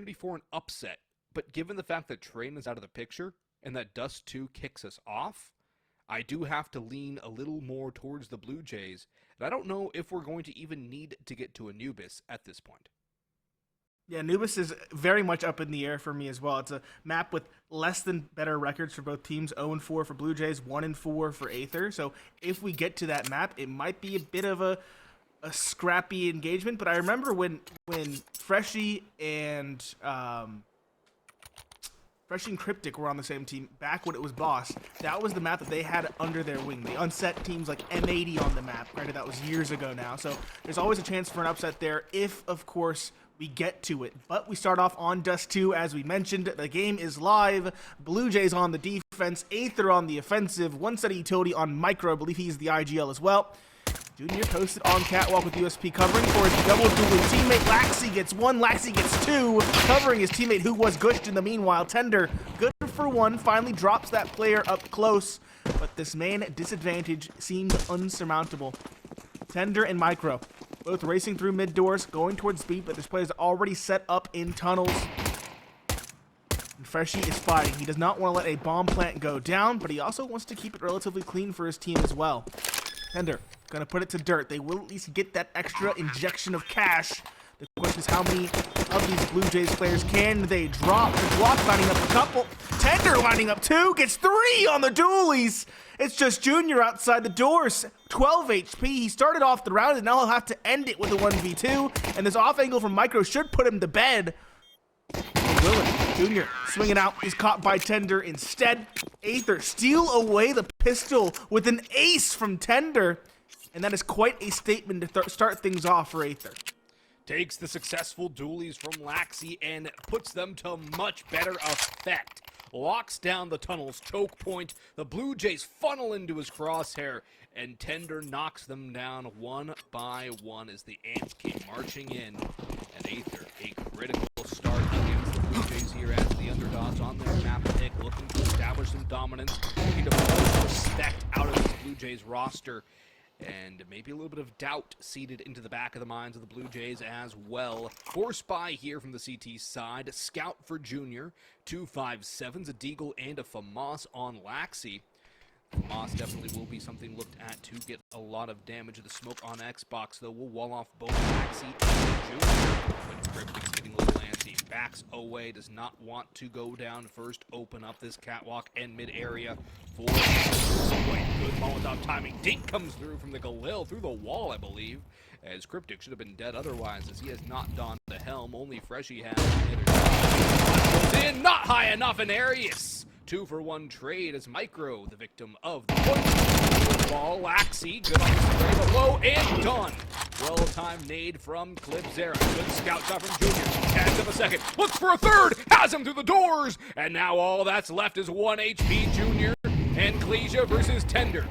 opportunity for an upset, but given the fact that Train is out of the picture and that Dust2 kicks us off, I do have to lean a little more towards the Blue Jays, and I don't know if we're going to even need to get to Anubis at this point. Yeah, Anubis is very much up in the air for me as well. It's a map with less than better records for both teams. 0-4 for Blue Jays, 1-4 for Aether. So if we get to that map, it might be a bit of a scrappy engagement. But I remember when Freshie and Cryptic were on the same team back when it was Boss. That was the map that they had under their wing. They unset teams like M80 on the map. Granted, that was years ago now. So there's always a chance for an upset there if, of course, we get to it. But we start off on Dust2, as we mentioned. The game is live. Blue Jays on the defense, Aether on the offensive, one set of utility on Micro. I believe he's the IGL as well. Junior posted on Catwalk with USP covering for his double dueling teammate. Laxi gets one, Laxi gets two, covering his teammate who was gushed in the meanwhile. Tender, good for one, finally drops that player up close, but this man disadvantage seems unsurmountable. Tender and Micro, both racing through mid doors, going towards speed, but this player is already set up in tunnels. And Freshie is fighting. He does not want to let a bomb plant go down, but he also wants to keep it relatively clean for his team as well. Tender, gonna put it to dirt. They will at least get that extra injection of cash. The question is, how many of these Blue Jays players can they drop? The block lining up a couple. Tender lining up two, gets three on the dualies. It's just Junior outside the doors. 12 HP. He started off the round, and now he'll have to end it with a 1v2. And this off angle from Micro should put him to bed. Junior swinging out is caught by Tender instead. Aether steal away the pistol with an ace from Tender. And that is quite a statement to start things off for Aether. Takes the successful dualies from Laxi and puts them to much better effect. Locks down the tunnel's choke point. The Blue Jays funnel into his crosshair, and Tender knocks them down one by one as the ants came marching in. And Aether, a critical start against the Blue Jays here as the underdogs on their map pick, looking to establish some dominance, looking to pull respect out of this Blue Jays roster. And maybe a little bit of doubt seeded into the back of the minds of the Blue Jays as well. Force buy here from the CT side. Scout for Junior. 2 5.7s, a Deagle and a FAMAS on Laxi. FAMAS definitely will be something looked at to get a lot of damage. The smoke on Xbox, though, will wall off both Laxi and Junior. But Cryptic's getting a little antsy. Backs away, does not want to go down first. Open up this catwalk and mid area for Subway. Good Molotov timing. Dink comes through from the Galil through the wall, I believe. As Cryptic should have been dead otherwise, as he has not donned the helm. Only Freshie has hit her. Goes in, not high enough, and Arius. 2-for-1 trade as Micro, the victim of the point. Ball, Laxi, good on the spray, but low and done. Well-timed nade from BLUEJAYS. Good scout shot from Junior. Tags up a second, looks for a third, has him through the doors, and now all that's left is 1 HP Junior and Klesia versus Tender.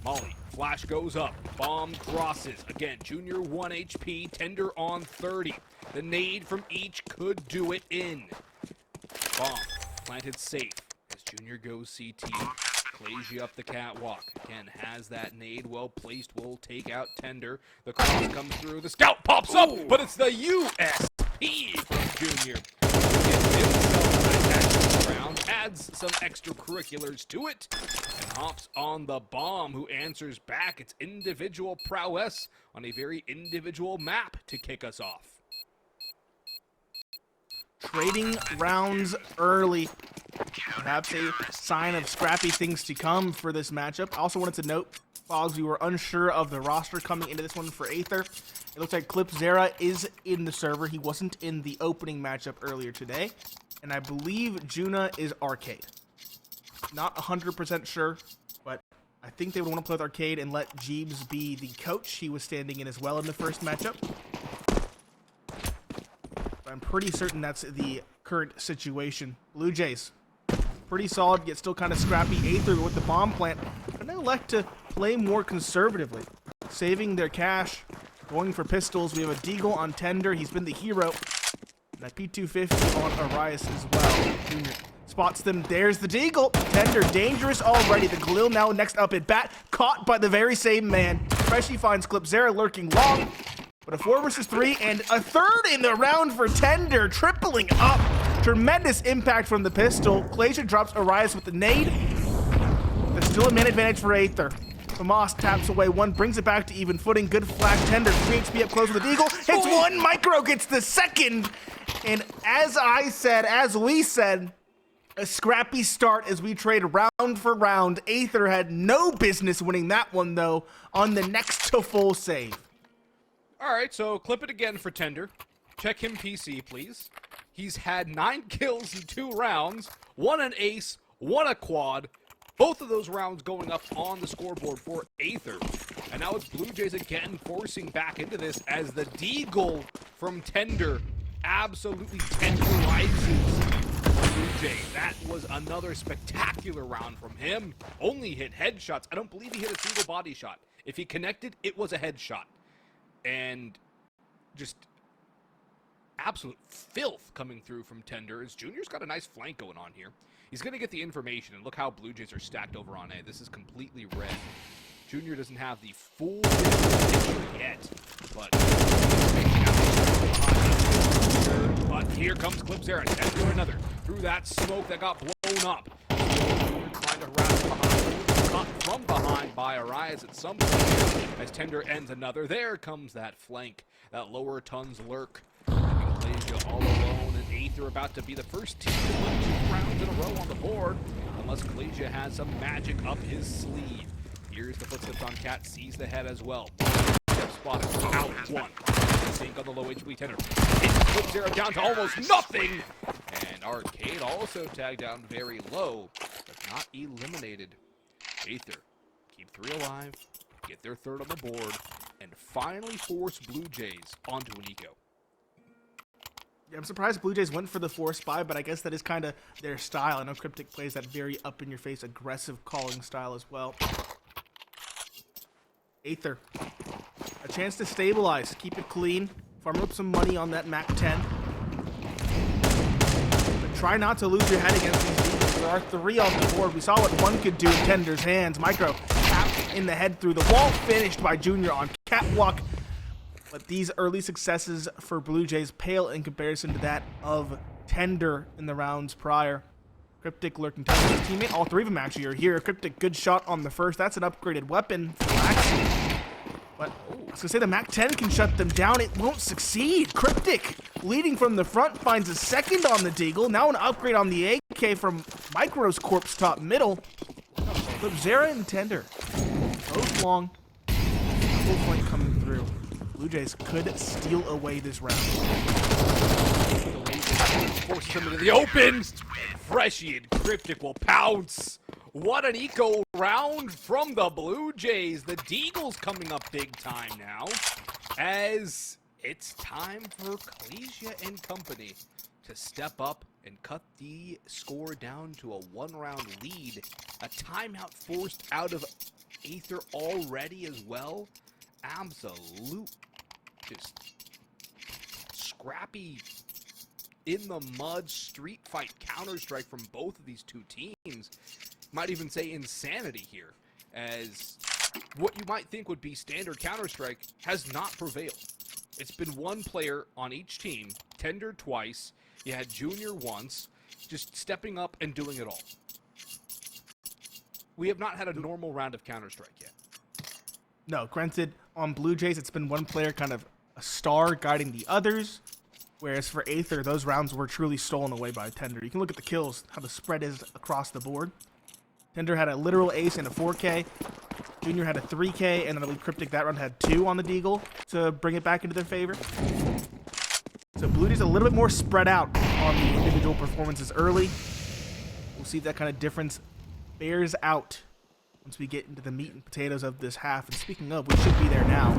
Molly, flash goes up, bomb crosses. Again, Junior 1 HP, Tender on 30. The nade from each could do it in. Bomb planted safe. Junior goes CT, Klesia up the catwalk. Again, has that nade well placed, will take out Tender. The cross comes through, the scout pops up, but it's the USP from Junior. Round, adds some extracurriculars to it, and hops on the bomb, who answers back. It's individual prowess on a very individual map to kick us off. Trading rounds early. Perhaps a sign of scrappy things to come for this matchup. I also wanted to note, Fogs, we were unsure of the roster coming into this one for Aether. It looks like BLUEJAYS is in the server. He wasn't in the opening matchup earlier today. And I believe Juna is Arcade. Not 100% sure, but I think they would want to play with Arcade and let Jeebs be the coach. He was standing in as well in the first matchup. I'm pretty certain that's the current situation. Blue Jays, pretty solid, yet still kind of scrappy. Aether with the bomb plant, and they elect to play more conservatively, saving their cash, going for pistols. We have a Deagle on Tender. He's been the hero. And that P250 on Arias as well. Junior spots them. There's the Deagle. Tender, dangerous already. The Galil now next up at bat, caught by the very same man. Freshie finds BLUEJAYS lurking long. But a 4 versus 3 and a third in the round for Tender, tripling up. Tremendous impact from the pistol. Glacier drops Arias with the nade. There's still a man advantage for Aether. Famas taps away one, brings it back to even footing. Good flag. Tender, 3 HP up close with the Deagle. Hits one, Micro gets the second. And as we said, a scrappy start as we trade round for round. Aether had no business winning that one, though, on the next to full save. All right, so clip it again for Tender. Check him PC, please. He's had 9 kills in 2 rounds, 1 an ace, 1 a quad. Both of those rounds going up on the scoreboard for Aether. And now it's BLUEJAYS again forcing back into this as the Deagle from Tender absolutely tenderizes BLUEJAYS. That was another spectacular round from him. Only hit headshots. I don't believe he hit a single body shot. If he connected, it was a headshot. And just absolute filth coming through from Tender. As Junior's got a nice flank going on here. He's going to get the information, and look how BLUEJAYS are stacked over on A. This is completely red. Junior doesn't have the full picture yet, but here comes Clipzera. Tender another through that smoke that got blown up. Junior trying to harass behind, caught from behind by Arias at some point as Tender ends another. There comes that flank, that lower tons lurk. BLUEJAYS all alone, and Aether about to be the first team to win 2 rounds in a row on the board, unless BLUEJAYS has some magic up his sleeve. Here's the footsteps on Cat, sees the head as well. Step spotted, out one. Sink on the low HP Tender. Hits Clipzera down to almost nothing. And Arcade also tagged down very low, but not eliminated. Aether keep 3 alive, get their third on the board, and finally force BLUEJAYS onto an eco. Yeah, I'm surprised BLUEJAYS went for the force buy, but I guess that is kind of their style. I know Cryptic plays that very up-in-your-face, aggressive calling style as well. Aether, a chance to stabilize, keep it clean, farm up some money on that Mac 10. But try not to lose your head against these defenses. There are 3 on the board. We saw what one could do in Tender's hands. Micro tapped in the head through the wall, finished by Junior on catwalk. But these early successes for BLUEJAYS pale in comparison to that of Tender in the rounds prior. Cryptic lurking Tender's teammate. All 3 of them actually are here. Cryptic, good shot on the first. That's an upgraded weapon for Laxi. But I was going to say the Mac 10 can shut them down. It won't succeed. Cryptic, leading from the front, finds a second on the Deagle. Now an upgrade on the AK from Micro's corpse top middle. Clipzera and Tender, both long. Full point coming through. BLUEJAYS could steal away this round. Forces him into the open. And Freshie and Cryptic will pounce. What an eco round from the BLUEJAYS. The Deagle's coming up big time now, as it's time for Ecclesia and company to step up and cut the score down to a 1-round lead. A timeout forced out of Aether already as well. Absolute, just scrappy, in the mud, street fight, Counter-Strike from both of these 2 teams. Might even say insanity here, as what you might think would be standard Counter-Strike has not prevailed. It's been 1 player on each team, Tender twice, you had Junior once, just stepping up and doing it all. We have not had a normal round of Counter-Strike yet. No, granted, on BLUEJAYS, it's been 1 player kind of a star guiding the others, whereas for Aether, those rounds were truly stolen away by Tender. You can look at the kills, how the spread is across the board. Tender had a literal ace and a 4K. Junior had a 3K, and then I believe Cryptic that round had 2 on the Deagle to bring it back into their favor. So BLUEJAYS a little bit more spread out on the individual performances early. We'll see if that kind of difference bears out once we get into the meat and potatoes of this half. And speaking of, we should be there now.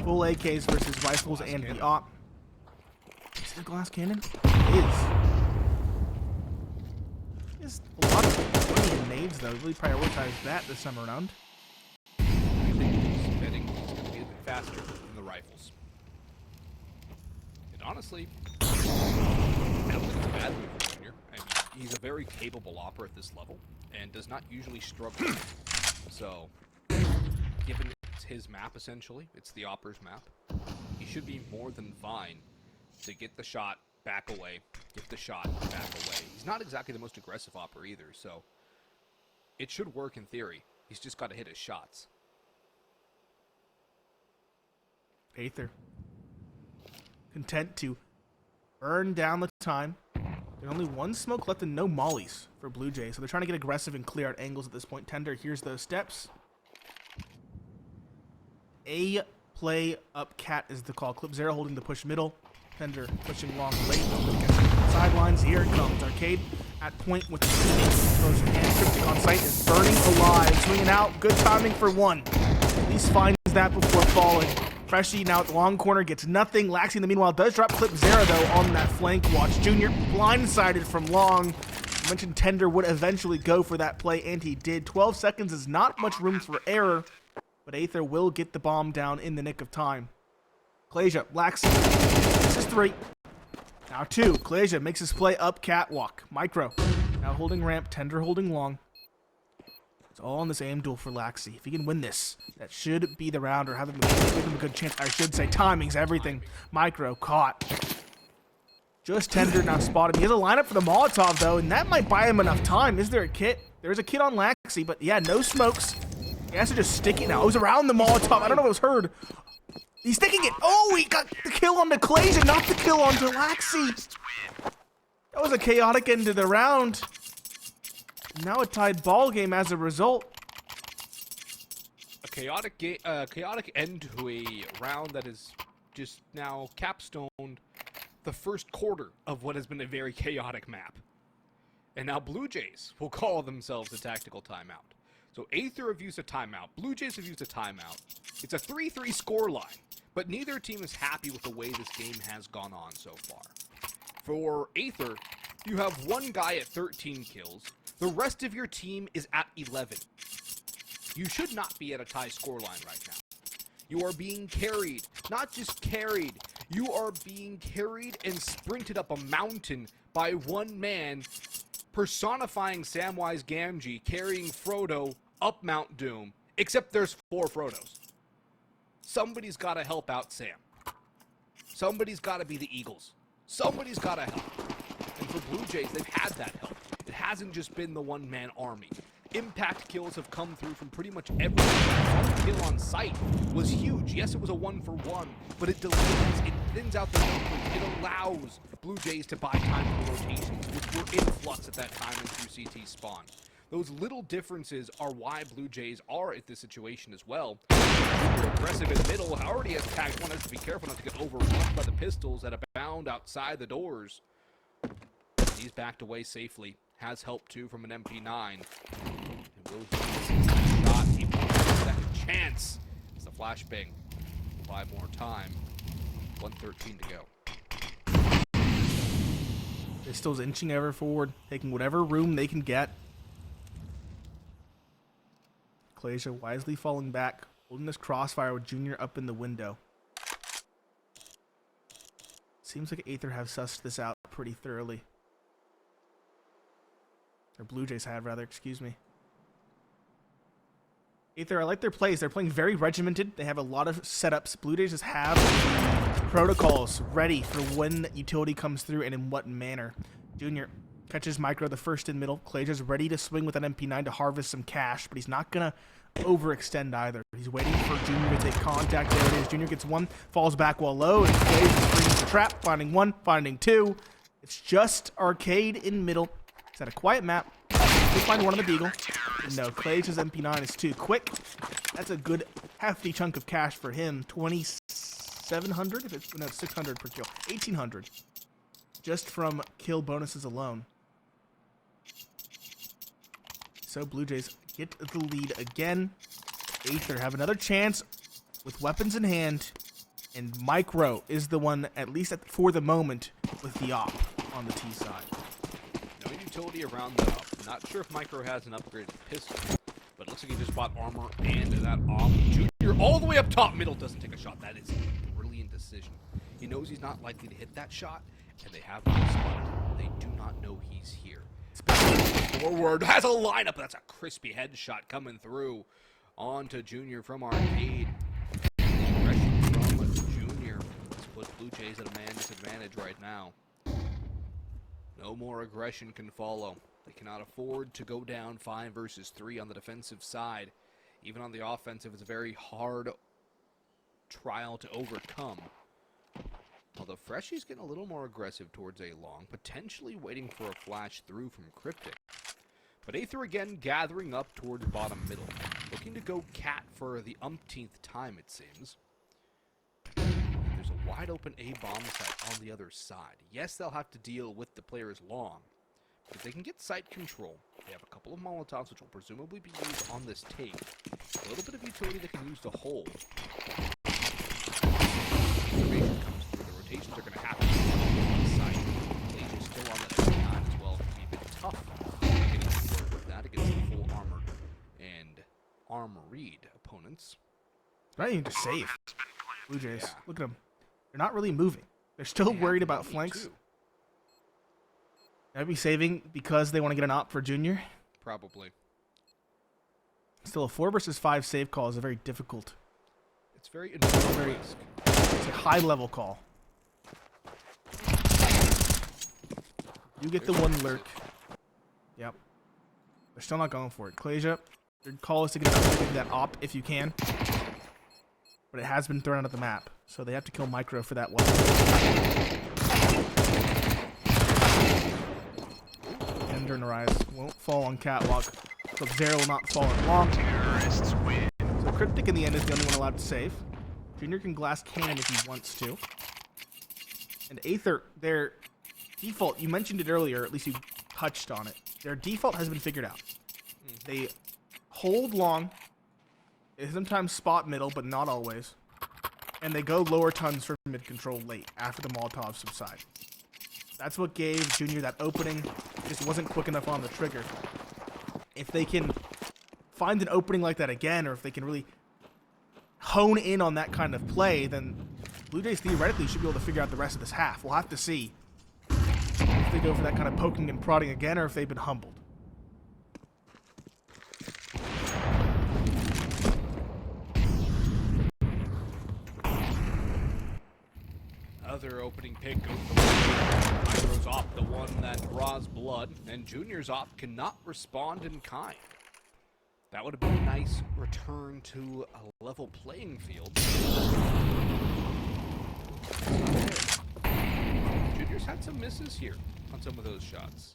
Full AKs versus rifles and the AWP. Is it a glass cannon? It is. There's a lot of money in nades, though. Really prioritize that this time around. I think betting is going to be a bit faster than the rifles. And honestly, I don't think it's a bad move for Junior. I mean, he's a very capable operator at this level and does not usually struggle. So, given It's his map, essentially. It's the Opper's map. He should be more than fine to get the shot, back away, get the shot, back away. He's not exactly the most aggressive Opper either, so it should work in theory. He's just got to hit his shots. Aether. Content to burn down the time. There's only one smoke left and no mollies for Blue Jays, so they're trying to get aggressive and clear out angles at this point. Tender hears those steps. A play up cat is the call. Clip Zero holding the push middle. Tender pushing long late. Sidelines. Here it comes. Arcade at point with the throws your hand. Cryptic on site is burning alive. Swinging out. Good timing for one. At least finds that before falling. Freshie now at the long corner gets nothing. Laxi in the meanwhile does drop Clip Zero though on that flank watch. Junior blindsided from long. I mentioned Tender would eventually go for that play, and he did. 12 seconds is not much room for error, but Aether will get the bomb down in the nick of time. Klasia, Laxi, this is 3. Now 2. Klasia makes his play up catwalk. Micro now holding ramp, Tender holding long. It's all in this aim duel for Laxi. If he can win this, that should be the round, or give him a good chance. I should say timing's everything. Micro caught. Just Tender now spotted. He has a lineup for the Molotov though, and that might buy him enough time. Is there a kit? There's a kit on Laxi, but yeah, no smokes. He has to just stick it now. It was around the Molotov. I don't know if it was heard. He's sticking it. Oh, he got the kill on the Klasia, not the kill on Laxi. That was a chaotic end to the round. Now a tied ball game as a result. A chaotic end to a round that is just now capstoned the first quarter of what has been a very chaotic map. And now Blue Jays will call themselves a tactical timeout. So Aether have used a timeout. Blue Jays have used a timeout. It's a 3-3 score line, but neither team is happy with the way this game has gone on so far. For Aether, you have one guy at 13 kills. The rest of your team is at 11. You should not be at a tie scoreline right now. You are being carried. Not just carried. You are being carried and sprinted up a mountain by one man, personifying Samwise Gamgee, carrying Frodo up Mount Doom. Except there's 4 Frodos. Somebody's got to help out Sam. Somebody's got to be the Eagles. Somebody's got to help. And for Blue Jays, they've had that help. It hasn't just been the one-man army. Impact kills have come through from pretty much everyone. One kill on site was huge. Yes, it was a 1-for-1, but it delays, it thins out the numbers. It allows Blue Jays to buy time for rotations, which were in flux at that time through CT spawn. Those little differences are why Blue Jays are at this situation as well. Super aggressive in the middle, already has tagged one, has to be careful not to get overrun by the pistols that abound outside the doors. He's backed away safely. Has help too from an MP9. And will he shot? He wants a second chance. It's the flashbang. 5 more time. 1:13 to go. Pistol's inching ever forward, taking whatever room they can get. Klasia wisely falling back, holding this crossfire with Junior up in the window. Seems like Aether have sussed this out pretty thoroughly. Or Blue Jays have, rather, excuse me. Aether, I like their plays. They're playing very regimented. They have a lot of setups. Blue Jays just have protocols ready for when utility comes through and in what manner. Junior catches Micro the first in middle. Klasia's ready to swing with an MP9 to harvest some cash, but he's not going to overextend either. He's waiting for Junior to take contact. There it is. Junior gets one, falls back while low, and Klasia brings the trap, finding one, finding two. It's just Arcade in middle. Is that a quiet map? He'll find one on the Beagle. No, Klasia's MP9 is too quick. That's a good hefty chunk of cash for him. 2,700? If it's no 600 per kill. 1,800. Just from kill bonuses alone. So Blue Jays get the lead again. Aether have another chance with weapons in hand. And Micro is the one, at least for the moment, with the op on the T side. No utility around the op. Not sure if Micro has an upgraded pistol, but it looks like he just bought armor and that op. Junior all the way up top. Middle doesn't take a shot. That is a brilliant decision. He knows he's not likely to hit that shot, and they have not spotted him. They do not know he's here. Forward has a lineup. That's a crispy headshot coming through. On to Junior from Arcade. Aggression from Junior. This puts Blue Jays at a man disadvantage right now. No more aggression can follow. They cannot afford to go down 5 versus 3 on the defensive side. Even on the offensive, it's a very hard trial to overcome. Although Freshie's getting a little more aggressive towards A long, potentially waiting for a flash through from Cryptic. But Aether again gathering up towards bottom middle, looking to go cat for the umpteenth time, it seems. There's a wide open A bomb site on the other side. Yes, they'll have to deal with the players long, but if they can get site control, they have a couple of Molotovs which will presumably be used on this take. A little bit of utility they can use to hold. Information comes through. The rotations are going to happen on the site. BLUEJAYS still on that every time as well. It can be a bit tough getting forward with that against the full armored and armoried opponents. Not even to save. BLUEJAYS. Yeah. Look at them. They're not really moving. They're still worried about flanks. Too. I'd be saving because they want to get an op for Junior. Probably. Still, a 4 versus 5 save call is a very difficult. It's very Very- risk. It's a high level call. You get the There's one your lurk. Yep. They're still not going for it. Klasia, your call is to get that op if you can. But it has been thrown out of the map, so they have to kill Micro for that one. Ender and Rise won't fall on Catwalk. Sub-Zero will not fall on Long. Terrorists win. So Cryptic in the end is the only one allowed to save. Junior can glass cannon if he wants to. And Aether, their default, you mentioned it earlier, at least you touched on it. Their default has been figured out. They hold long. They sometimes spot middle, but not always. And they go lower tons for mid control late, after the Molotovs subside. That's what gave Junior that opening. Just wasn't quick enough on the trigger. If they can find an opening like that again, or if they can really hone in on that kind of play, then BLUEJAYS theoretically should be able to figure out the rest of this half. We'll have to see if they go for that kind of poking and prodding again, or if they've been humbled. Other opening pick goes for Micro's op, the one that draws blood, and Junior's op cannot respond in kind. That would have been a nice return to a level playing field. Junior's had some misses here on some of those shots.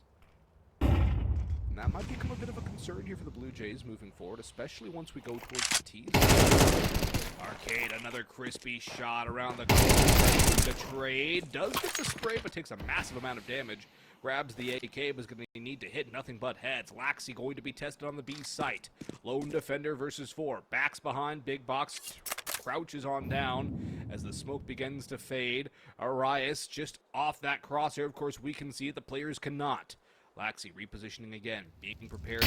And that might become a bit of a concern here for the BLUEJAYS moving forward, especially once we go towards the tees. Arcade, another crispy shot around the corner. The trade does get the spray, but takes a massive amount of damage. Grabs the AK, but is going to need to hit nothing but heads. Laxi going to be tested on the B site. Lone defender versus 4. Backs behind, big box, crouches on down as the smoke begins to fade. Arias just off that crosshair. Of course, we can see it. The players cannot. Laxi repositioning again, being prepared.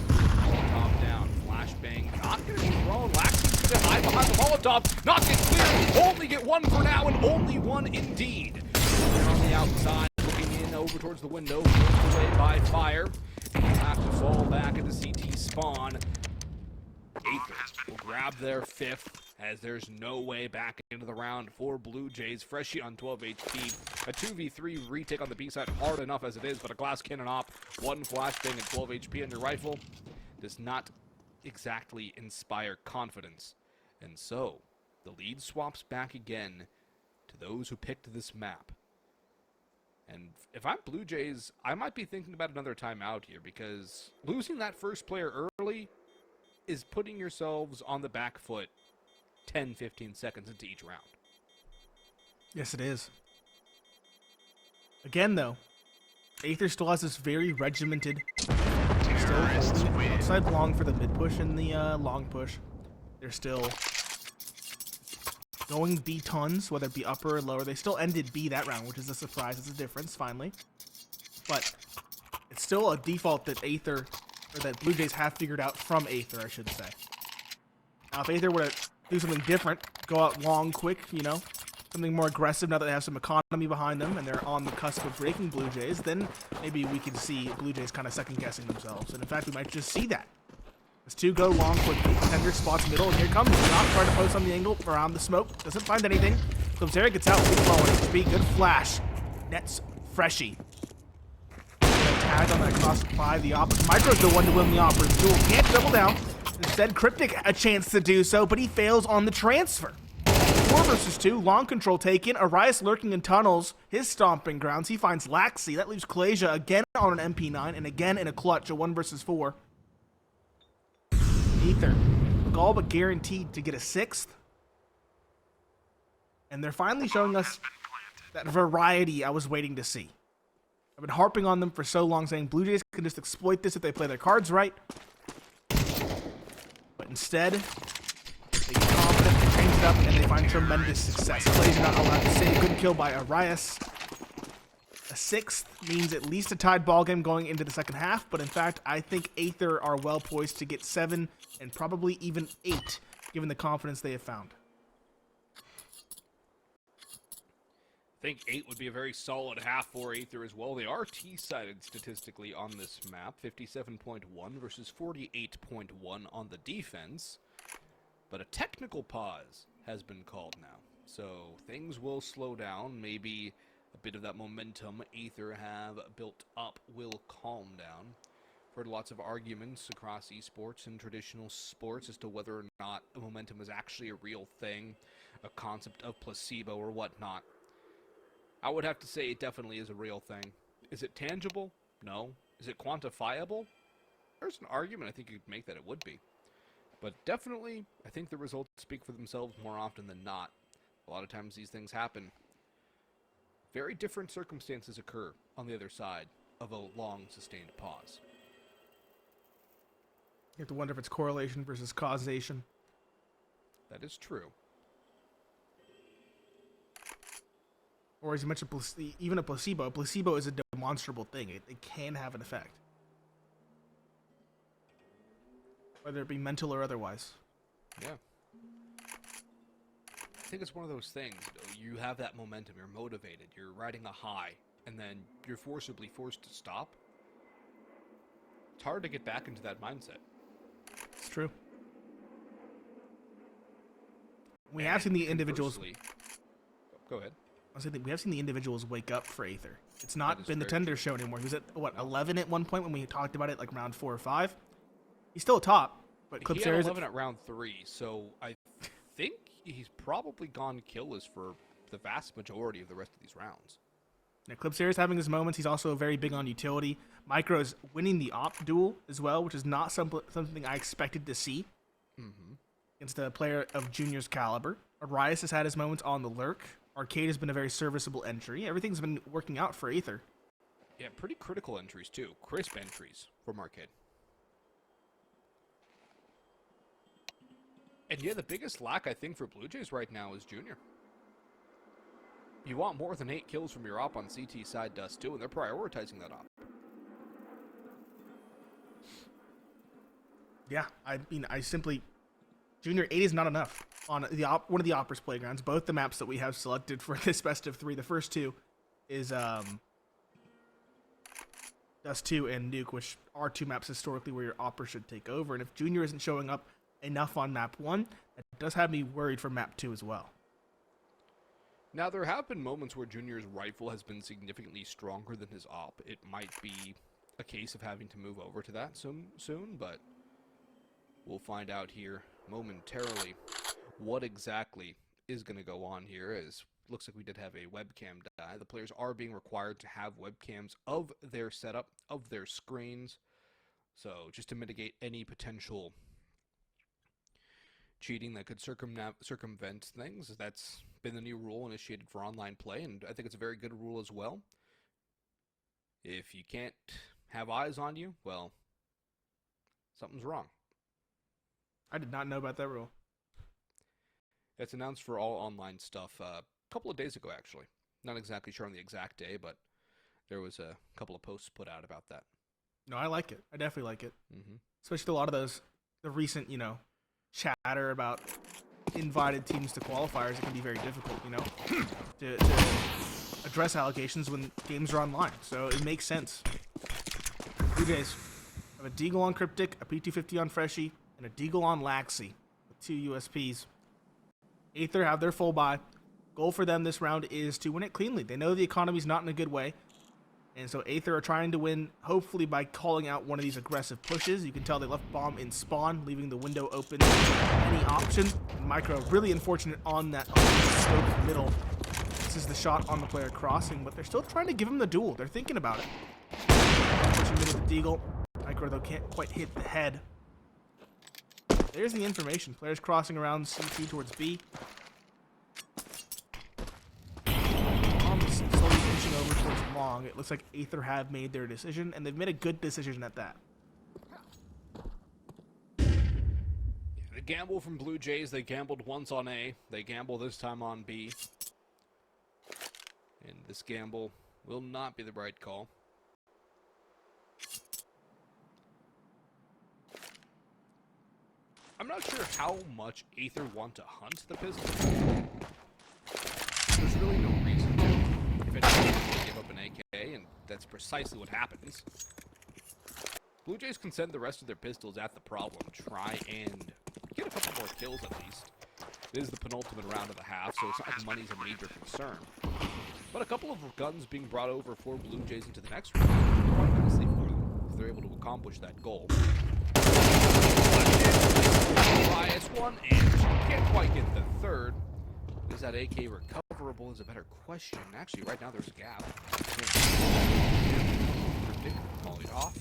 Molotov down, flashbang, not going to be thrown. Laxi's going to hide behind the Molotov, not get clear. Only get one for now, and only one indeed. They're on the outside, looking in over towards the window, pushed away by fire. And will have to fall back into CT spawn. Aether will grab their 5th, as there's no way back into the round for BLUEJAYS. Freshie on 12 HP. A 2v3 retake on the B side, hard enough as it is, but a glass cannon op, 1 flashbang and 12 HP on your rifle does not exactly inspire confidence. And so, the lead swaps back again to those who picked this map. And if I'm BLUEJAYS, I might be thinking about another timeout here, because losing that first player early is putting yourselves on the back foot 10-15 seconds into each round. Yes, it is. Again, though, Aether still has this very regimented. Still holding outside long for the mid push and the long push. They're still going B tons, whether it be upper or lower. They still ended B that round, which is a surprise. It's a difference, finally. But it's still a default that Aether, or that BLUEJAYS have figured out from Aether, I should say. Now, if Aether were to do something different, go out long, quick, you know, something more aggressive now that they have some economy behind them and they're on the cusp of breaking BLUEJAYS, then maybe we could see BLUEJAYS kind of second-guessing themselves. And in fact, we might just see that. Dust2 go long quickly. Tender spots middle, and here comes Rock trying to post on the angle around the smoke. Doesn't find anything. Clubzera gets out. Big low on HP. Good flash. Nets freshie. Tag on that cross by the Opera. Micro's the one to win the Opera's duel. Can't double down. Instead, Cryptic a chance to do so, but he fails on the transfer. 4 versus 2. Long control taken. Arias lurking in tunnels. His stomping grounds. He finds Laxi. That leaves BLUEJAYS again on an MP9 and again in a clutch. A 1 versus 4. Aether. All but guaranteed to get a 6th. And they're finally showing us that variety I was waiting to see. I've been harping on them for so long, saying BLUEJAYS can just exploit this if they play their cards right. But instead, they get confident, they change it up, and they find tremendous success. BLUEJAYS not allowed to save. Good kill by Arias. A 6th means at least a tied ball game going into the second half, but in fact, I think Aether are well poised to get 7 and probably even 8, given the confidence they have found. I think 8 would be a very solid half for Aether as well. They are T-sided statistically on this map, 57.1 versus 48.1 on the defense. But a technical pause has been called now, so things will slow down. Maybe a bit of that momentum Aether have built up will calm down. I've heard lots of arguments across esports and traditional sports as to whether or not momentum is actually a real thing, a concept of placebo or whatnot. I would have to say it definitely is a real thing. Is it tangible? No. Is it quantifiable? There's an argument I think you could make that it would be. But definitely, I think the results speak for themselves more often than not. A lot of times these things happen. Very different circumstances occur on the other side of a long, sustained pause. You have to wonder if it's correlation versus causation. That is true. Or as you mentioned, even a placebo. A placebo is a demonstrable thing. It can have an effect. Whether it be mental or otherwise. Yeah. I think it's one of those things. You have that momentum, you're motivated, you're riding a high, and then you're forcibly forced to stop. It's hard to get back into that mindset. It's true. We have seen the individuals... Go ahead. We have seen the individuals wake up for Aether. It's not been the Tender show anymore. He was at, what, 11 at one point when we talked about it, like round 4 or 5? He's still top, but he had 11 at round 3, so I think he's probably gone killless for the vast majority of the rest of these rounds. Now, Clipsera's having his moments. He's also very big on utility. Micro's winning the op duel as well, which is not something I expected to see against a player of Junior's caliber. Arias has had his moments on the lurk. Arcade has been a very serviceable entry. Everything's been working out for Aether. Yeah, pretty critical entries too. Crisp entries from Arcade. And yeah, the biggest lack I think for BLUEJAYS right now is Junior. You want more than 8 kills from your op on CT side Dust2, and they're prioritizing that op. Yeah, I mean, Junior 8 is not enough on one of the Opera's playgrounds. Both the maps that we have selected for this best of 3, the first 2 is Dust2 and Nuke, which are 2 maps historically where your Opera should take over. And if Junior isn't showing up enough on map 1, that does have me worried for map 2 as well. Now, there have been moments where Junior's rifle has been significantly stronger than his op. It might be a case of having to move over to that soon, but we'll find out here momentarily what exactly is going to go on here, as looks like we did have a webcam die. The players are being required to have webcams of their setup, of their screens, so just to mitigate any potential cheating that could circumvent things. That's been the new rule initiated for online play, and I think it's a very good rule as well. If you can't have eyes on you, well, something's wrong. I did not know about that rule. It's announced for all online stuff a couple of days ago, actually. Not exactly sure on the exact day, but there was a couple of posts put out about that. No, I like it. I definitely like it. Especially a lot of those, the recent, chatter about invited teams to qualifiers. It can be very difficult, to address allegations when games are online. So it makes sense. BLUEJAYS Have a Deagle on Cryptic, a P250 on Freshie, and a Deagle on Laxi with 2 USPs. Aether have their full buy. Goal for them this round is to win it cleanly. They know the economy's not in a good way. And so Aether are trying to win, hopefully by calling out one of these aggressive pushes. You can tell they left bomb in spawn, leaving the window open any option. And Micro really unfortunate on that scope middle. This is the shot on the player crossing, but they're still trying to give him the duel. They're thinking about it. Pushing mid with the Deagle. Micro, though, can't quite hit the head. There's the information. Players crossing around C2 towards B. Slowly inching over towards long. It looks like Aether have made their decision, and they've made a good decision at that. Yeah, the gamble from Blue Jays, they gambled once on A. They gamble this time on B. And this gamble will not be the right call. I'm not sure how much Aether want to hunt the pistol. There's really no reason to. If anything, they give up an AK, and that's precisely what happens. Blue Jays can send the rest of their pistols at the problem. Try and get a couple more kills at least. It is the penultimate round of the half, so it's not like money's a major concern. But a couple of guns being brought over for Blue Jays into the next round quite nicely for them, if they're able to accomplish that goal. Bias one, and can't quite get the third. Is that AK recoverable is a better question. Actually, right now there's a gap. Molly off.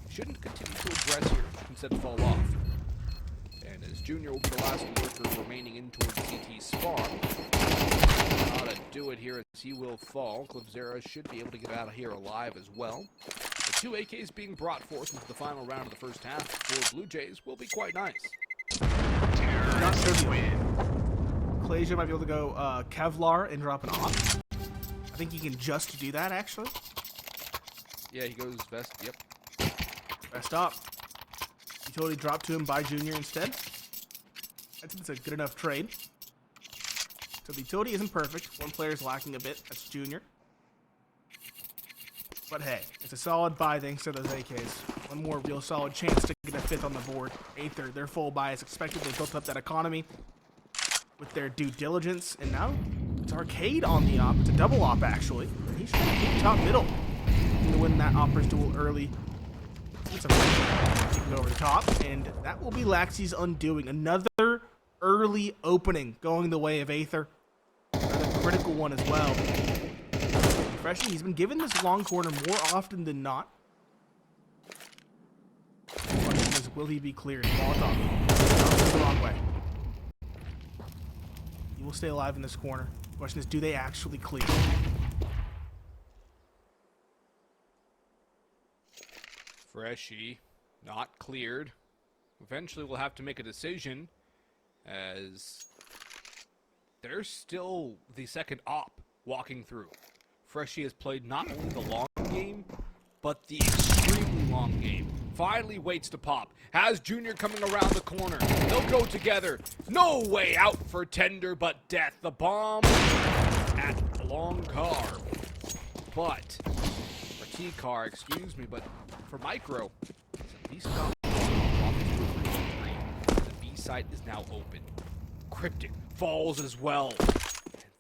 Shouldn't continue to aggress here. Instead fall off. And as Junior will be the last worker remaining in towards CT spawn. How to do it here as he will fall. Clipzera should be able to get out of here alive as well. The 2 AKs being brought forth into the final round of the first half for Blue Jays will be quite nice. Not sure the win. BLUEJAYS might be able to go Kevlar and drop an op. I think he can just do that, actually. Yeah, he goes best. Yep. Best op. Utility dropped to him by Junior instead. I think it's a good enough trade. So the utility isn't perfect. One player is lacking a bit. That's Junior. But hey, it's a solid buy thanks to those AKs. One more real solid chance to get a 5th on the board. Aether, their full buy is expected. They built up that economy with their due diligence, and now it's Arcade on the op. It's a double op, actually. He should be top middle to win that Opera's duel early. It's a taking over the top, and that will be Laxi's undoing. Another early opening going the way of Aether. Another critical one as well. Freshie, he's been given this long corner more often than not. The question is, will he be cleared? Molotov. The wrong way. He will stay alive in this corner. The question is, do they actually clear? Freshie, not cleared. Eventually we'll have to make a decision, as there's still the second op walking through. Freshie has played not only the long game, but the extremely long game. Finally waits to pop. Has Junior coming around the corner. They'll go together. No way out for Tender, but death. The bomb at long car. But, or T-car, excuse me, but for Micro, these guys the B site is now open. Cryptic falls as well.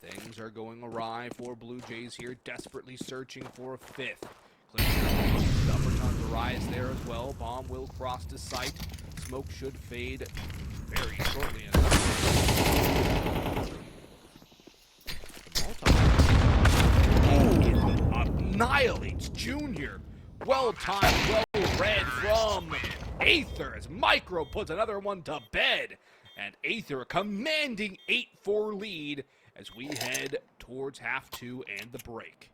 And things are going awry for Blue Jays here, desperately searching for a 5th. Up on the rise there as well. Bomb will cross to sight. Smoke should fade very shortly enough. Annihilates Junior. Well timed, well read from Aether as Micro puts another one to bed. And Aether a commanding 8-4 lead as we head towards half 2 and the break.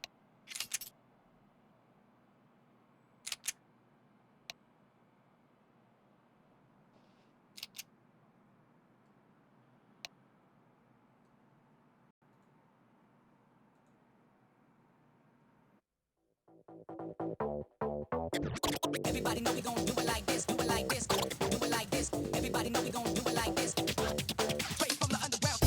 Everybody know we gon' do it like this, do it like this, do it like this. Everybody know we gon' do it like this. Straight from the underground.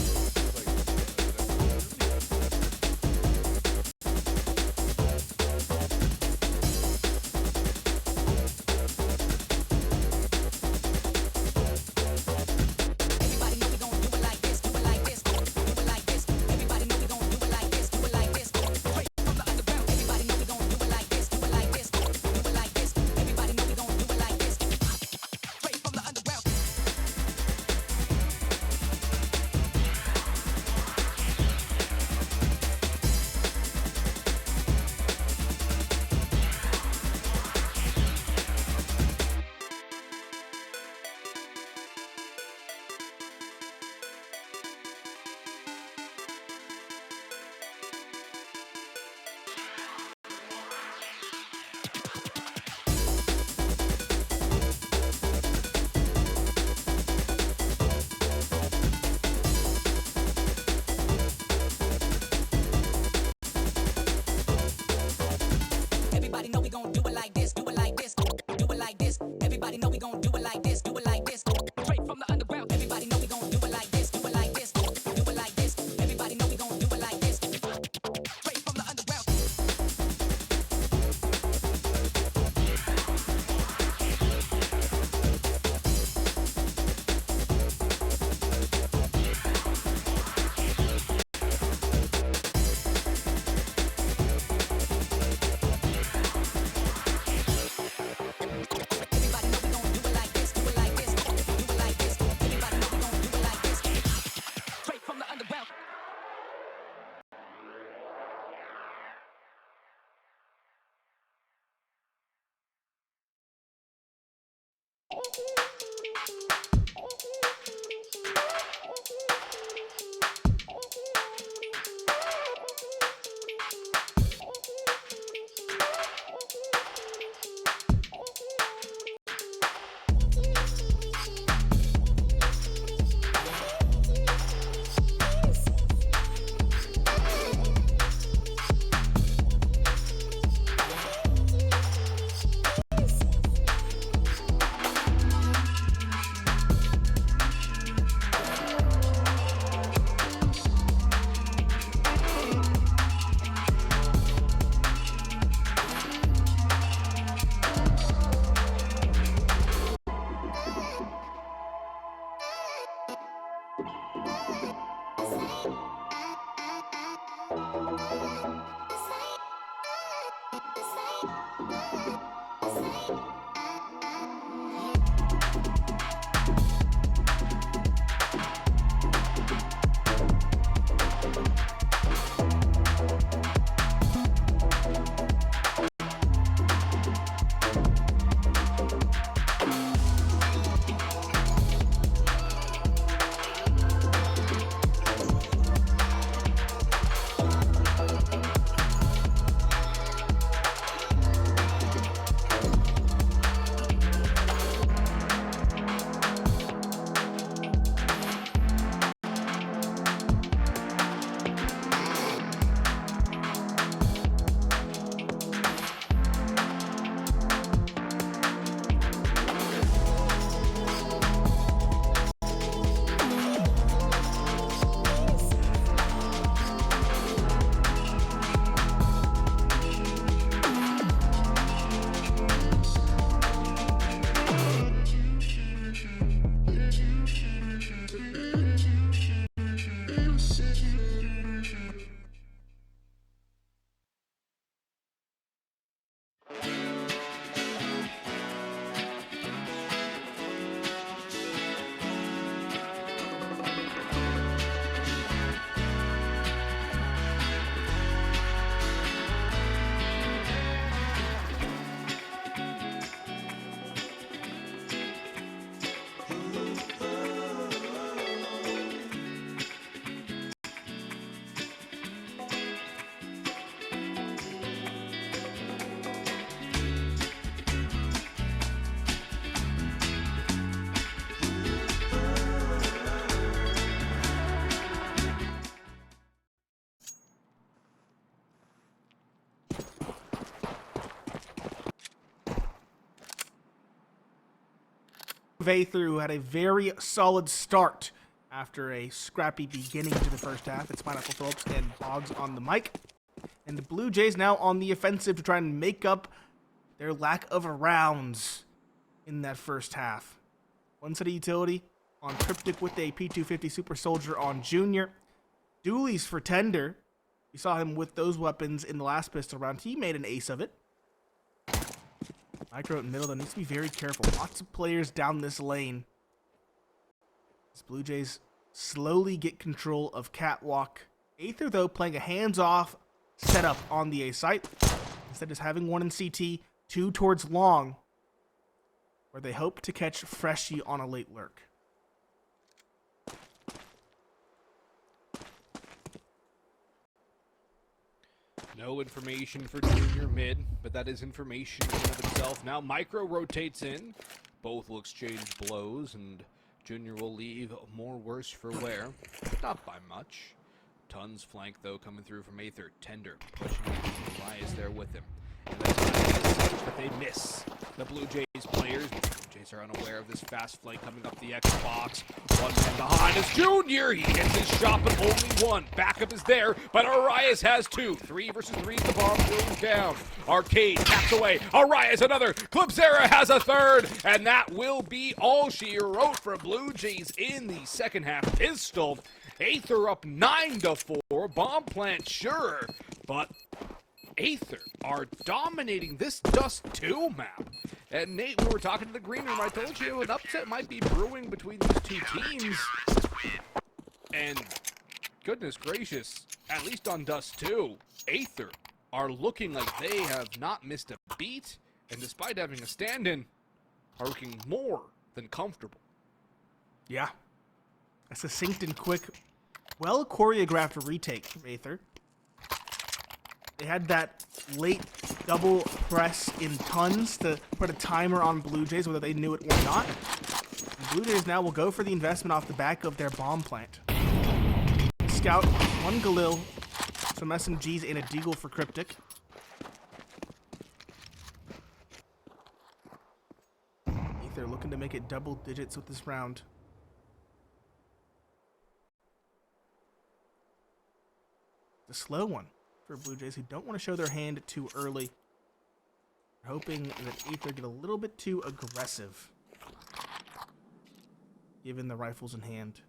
Aether, who had a very solid start after a scrappy beginning to the first half. It's Pineapple Phillips and Boggs on the mic. And the Blue Jays now on the offensive to try and make up their lack of rounds in that first half. One set of utility on Cryptic with a P250 Super Soldier on Junior. Dualies for Tender. We saw him with those weapons in the last pistol round. He made an ace of it. Micro in the middle, that needs to be very careful. Lots of players down this lane. As Blue Jays slowly get control of Catwalk. Aether, though, playing a hands-off setup on the A site. Instead of just having one in CT, two towards long, where they hope to catch Freshie on a late lurk. No information for Junior mid, but that is information in and of itself. Now Micro rotates in. Both will exchange blows, and Junior will leave more worse for wear. Not by much. Tons flank, though, coming through from Aether. Tender pushing Elias there with him. And but they miss the Blue Jays players. The Blue Jays are unaware of this fast flank coming up the Xbox. One man behind is Junior. He hits his shot, but only one. Backup is there, but Arias has two. 3 versus 3. The bomb goes down. Arcade taps away. Arias another. Clipsera has a third, and that will be all she wrote for Blue Jays in the second half. Pistol. Aether up 9-4. Bomb plant, sure, but Aether are dominating this Dust2 map. And Nate, we were talking to the green room. I told you an upset might be brewing between these two teams. And goodness gracious, at least on Dust2, Aether are looking like they have not missed a beat. And despite having a stand-in, are looking more than comfortable. Yeah. A succinct and quick, well-choreographed retake from Aether. They had that late double press in tons to put a timer on Blue Jays, whether they knew it or not. And Blue Jays now will go for the investment off the back of their bomb plant. Scout, one Galil, some SMGs, and a Deagle for Cryptic. Aether looking to make it double digits with this round. The slow one for Blue Jays, who don't want to show their hand too early. They're hoping that Aether get a little bit too aggressive, given the rifles in hand.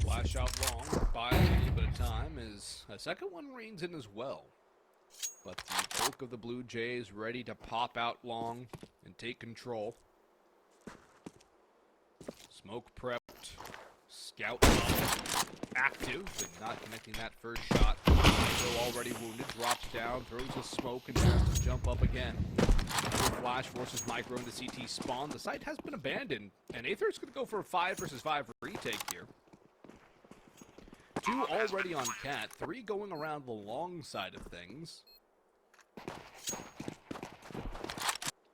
Flash out long, buys a little bit of time as a second one rains in as well. But the bulk of the Blue Jays ready to pop out long and take control. Smoke prepped, scout up, active, and not connecting that first shot. Micro already wounded, drops down, throws a smoke, and tries to jump up again. Flash forces Micro into CT spawn. The site has been abandoned, and Aether's going to go for a 5 versus 5 retake here. 2 already on Cat, 3 going around the long side of things.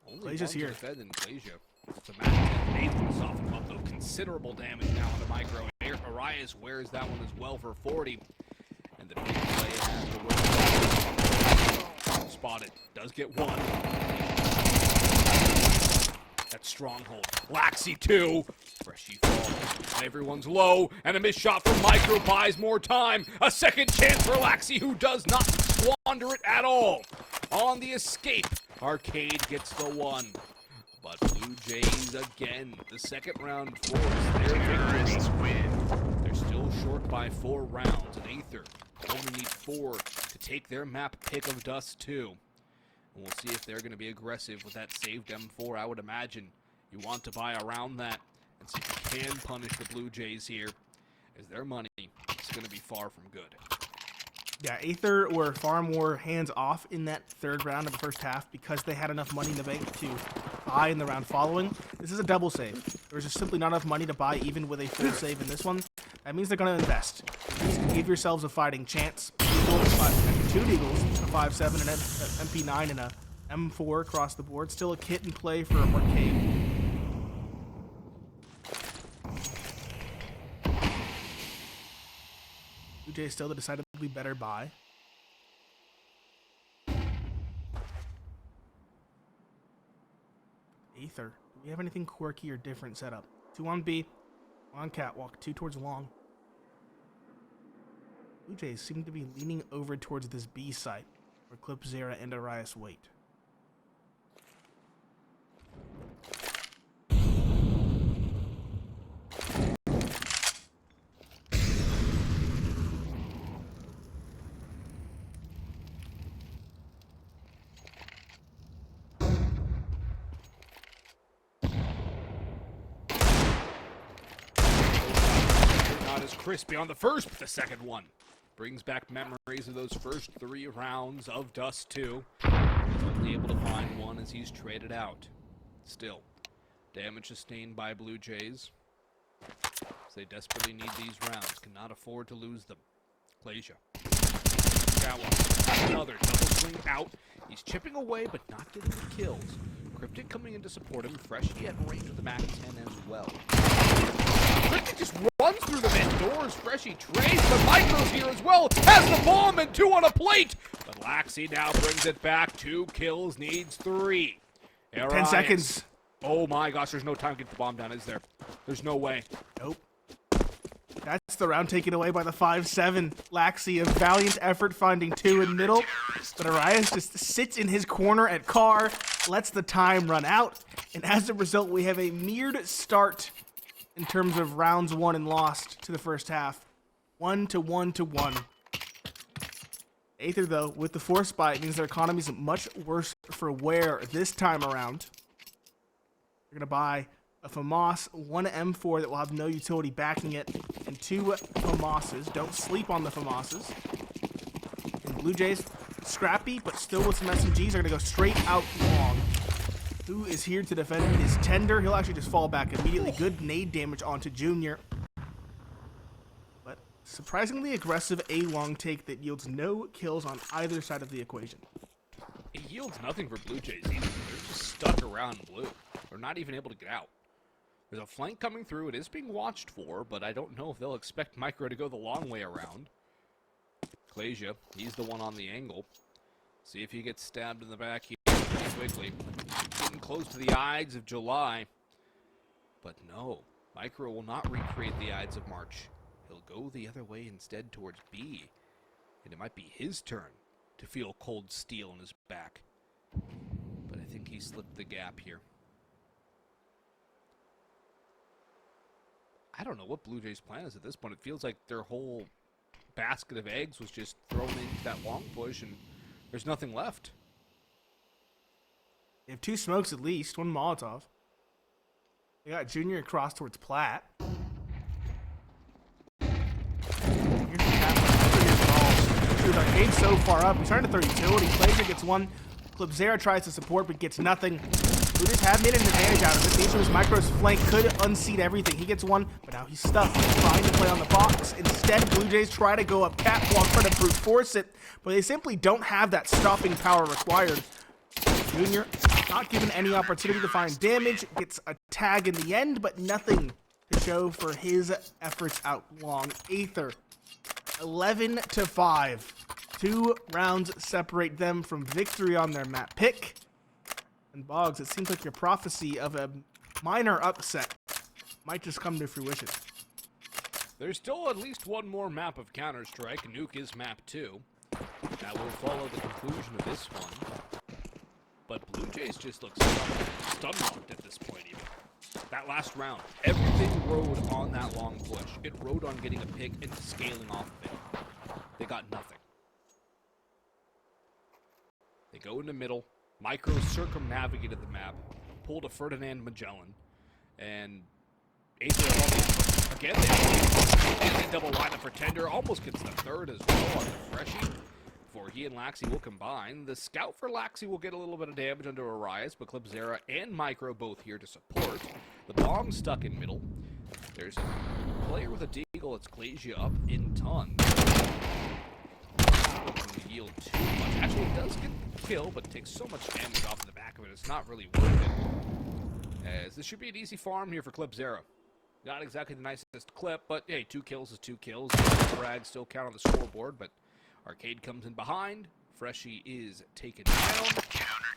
Only BLUEJAYS here. Fed in BLUEJAYS. It's a match. Nathan softened up though. Considerable damage now on the Micro. Arias wears that one as well for 40. And the big play has to work. Spotted. Does get one. That stronghold. Laxi 2. Freshie fall. Everyone's low. And a missed shot from Micro buys more time. A second chance for Laxi, who does not squander it at all. On the escape. Arcade gets the one. But Blue Jays again. The second round force their victory. They're still short by 4 rounds. And Aether only need 4 to take their map pick of Dust2. And we'll see if they're going to be aggressive with that saved M4. I would imagine you want to buy around that and see if you can punish the Blue Jays here, as their money is going to be far from good. Yeah, Aether were far more hands-off in that third round of the first half because they had enough money in the bank to buy in the round following. This is a double save. There's just simply not enough money to buy even with a full save in this one. That means they're going to invest. Please give yourselves a fighting chance. Two Deagles, a 5.7, an MP9, and a M4 across the board. Still a kit in play for Arcade. BlueJays still the decidedly better buy. Aether. Do we have anything quirky or different set up? 2 on B, 1 on catwalk, 2 towards long. BlueJays seem to be leaning over towards this B site, where Clipzera and Arias wait. Not as crispy on the first, but the second one brings back memories of those first 3 rounds of Dust2. He's only able to find one as he's traded out. Still, damage sustained by BlueJays. As they desperately need these rounds, cannot afford to lose them. BLUEJAYS. Another double swing out. He's chipping away, but not getting the kills. Cryptic coming in to support him. Freshie at range with the Mac 10 as well. Cryptic just runs through the mid doors. Freshie trades, but Micro's here as well. Has the bomb and 2 on a plate. But Laxi now brings it back. 2 kills, needs 3. 10 seconds. Oh my gosh, there's no time to get the bomb down, is there? There's no way. Nope. That's the round taken away by the 5-7. Laxi, a valiant effort finding 2 in middle. But Arias just sits in his corner at car, lets the time run out. And as a result, we have a mirrored start in terms of rounds won and lost to the first half. 1-1-1. Aether, though, with the force buy, it means their economy is much worse for wear this time around. They're going to buy a FAMAS, 1 M4 that will have no utility backing it, and 2 FAMASes. Don't sleep on the FAMASes. And BlueJays, scrappy, but still with some SMGs, are going to go straight out long. Who is here to defend his tender? He'll actually just fall back immediately. Good nade damage onto Junior. But surprisingly aggressive A-long take that yields no kills on either side of the equation. It yields nothing for BlueJays either. They're just stuck around blue. They're not even able to get out. There's a flank coming through. It is being watched for, but I don't know if they'll expect Micro to go the long way around. BLUEJAYS, he's the one on the angle. See if he gets stabbed in the back here pretty quickly. Getting close to the Ides of July. But no, Micro will not recreate the Ides of March. He'll go the other way instead towards B. And it might be his turn to feel cold steel in his back. But I think he slipped the gap here. I don't know what BlueJays' plan is at this point. It feels like their whole basket of eggs was just thrown into that long push, and there's nothing left. They have 2 smokes at least, 1 Molotov. They got Junior across towards Plat. Here's the cap. Dude, Arcade so far up. He's trying to throw utility. BLUEJAYS gets 1. Clipzera tries to support, but gets nothing. BlueJays have made an advantage out of it. The issue is Micro's flank could unseat everything. He gets 1, but now he's stuck. He's trying to play on the box. Instead, BlueJays try to go up catwalk, try to brute force it, but they simply don't have that stopping power required. Junior not given any opportunity to find damage. Gets a tag in the end, but nothing to show for his efforts out long. Aether, 11-5. 2 rounds separate them from victory on their map pick. And Boggs, it seems like your prophecy of a minor upset might just come to fruition. There's still at least 1 more map of Counter-Strike. Nuke is map 2. That will follow the conclusion of this one. But BlueJays just looks stun-locked at this point even. That last round, everything rode on that long push. It rode on getting a pick and scaling off of it. They got nothing. They go into middle. Micro circumnavigated the map, pulled a Ferdinand Magellan, and Aether again, they double lineup for Tender, almost gets the 3rd as well on the freshie. Before he and Laxi will combine. The scout for Laxi will get a little bit of damage under Arias, but Clipzera and Micro both here to support. The bomb's stuck in middle. There's a player with a deagle. It's BLUEJAYS up in tons. Not looking to yield too much. Actually, it does get the kill, but takes so much damage off the back of it, it's not really worth it. As this should be an easy farm here for Clipzera. Not exactly the nicest clip, but hey, 2 kills is 2 kills. Frag still count on the scoreboard, but Arcade comes in behind. Freshie is taken down.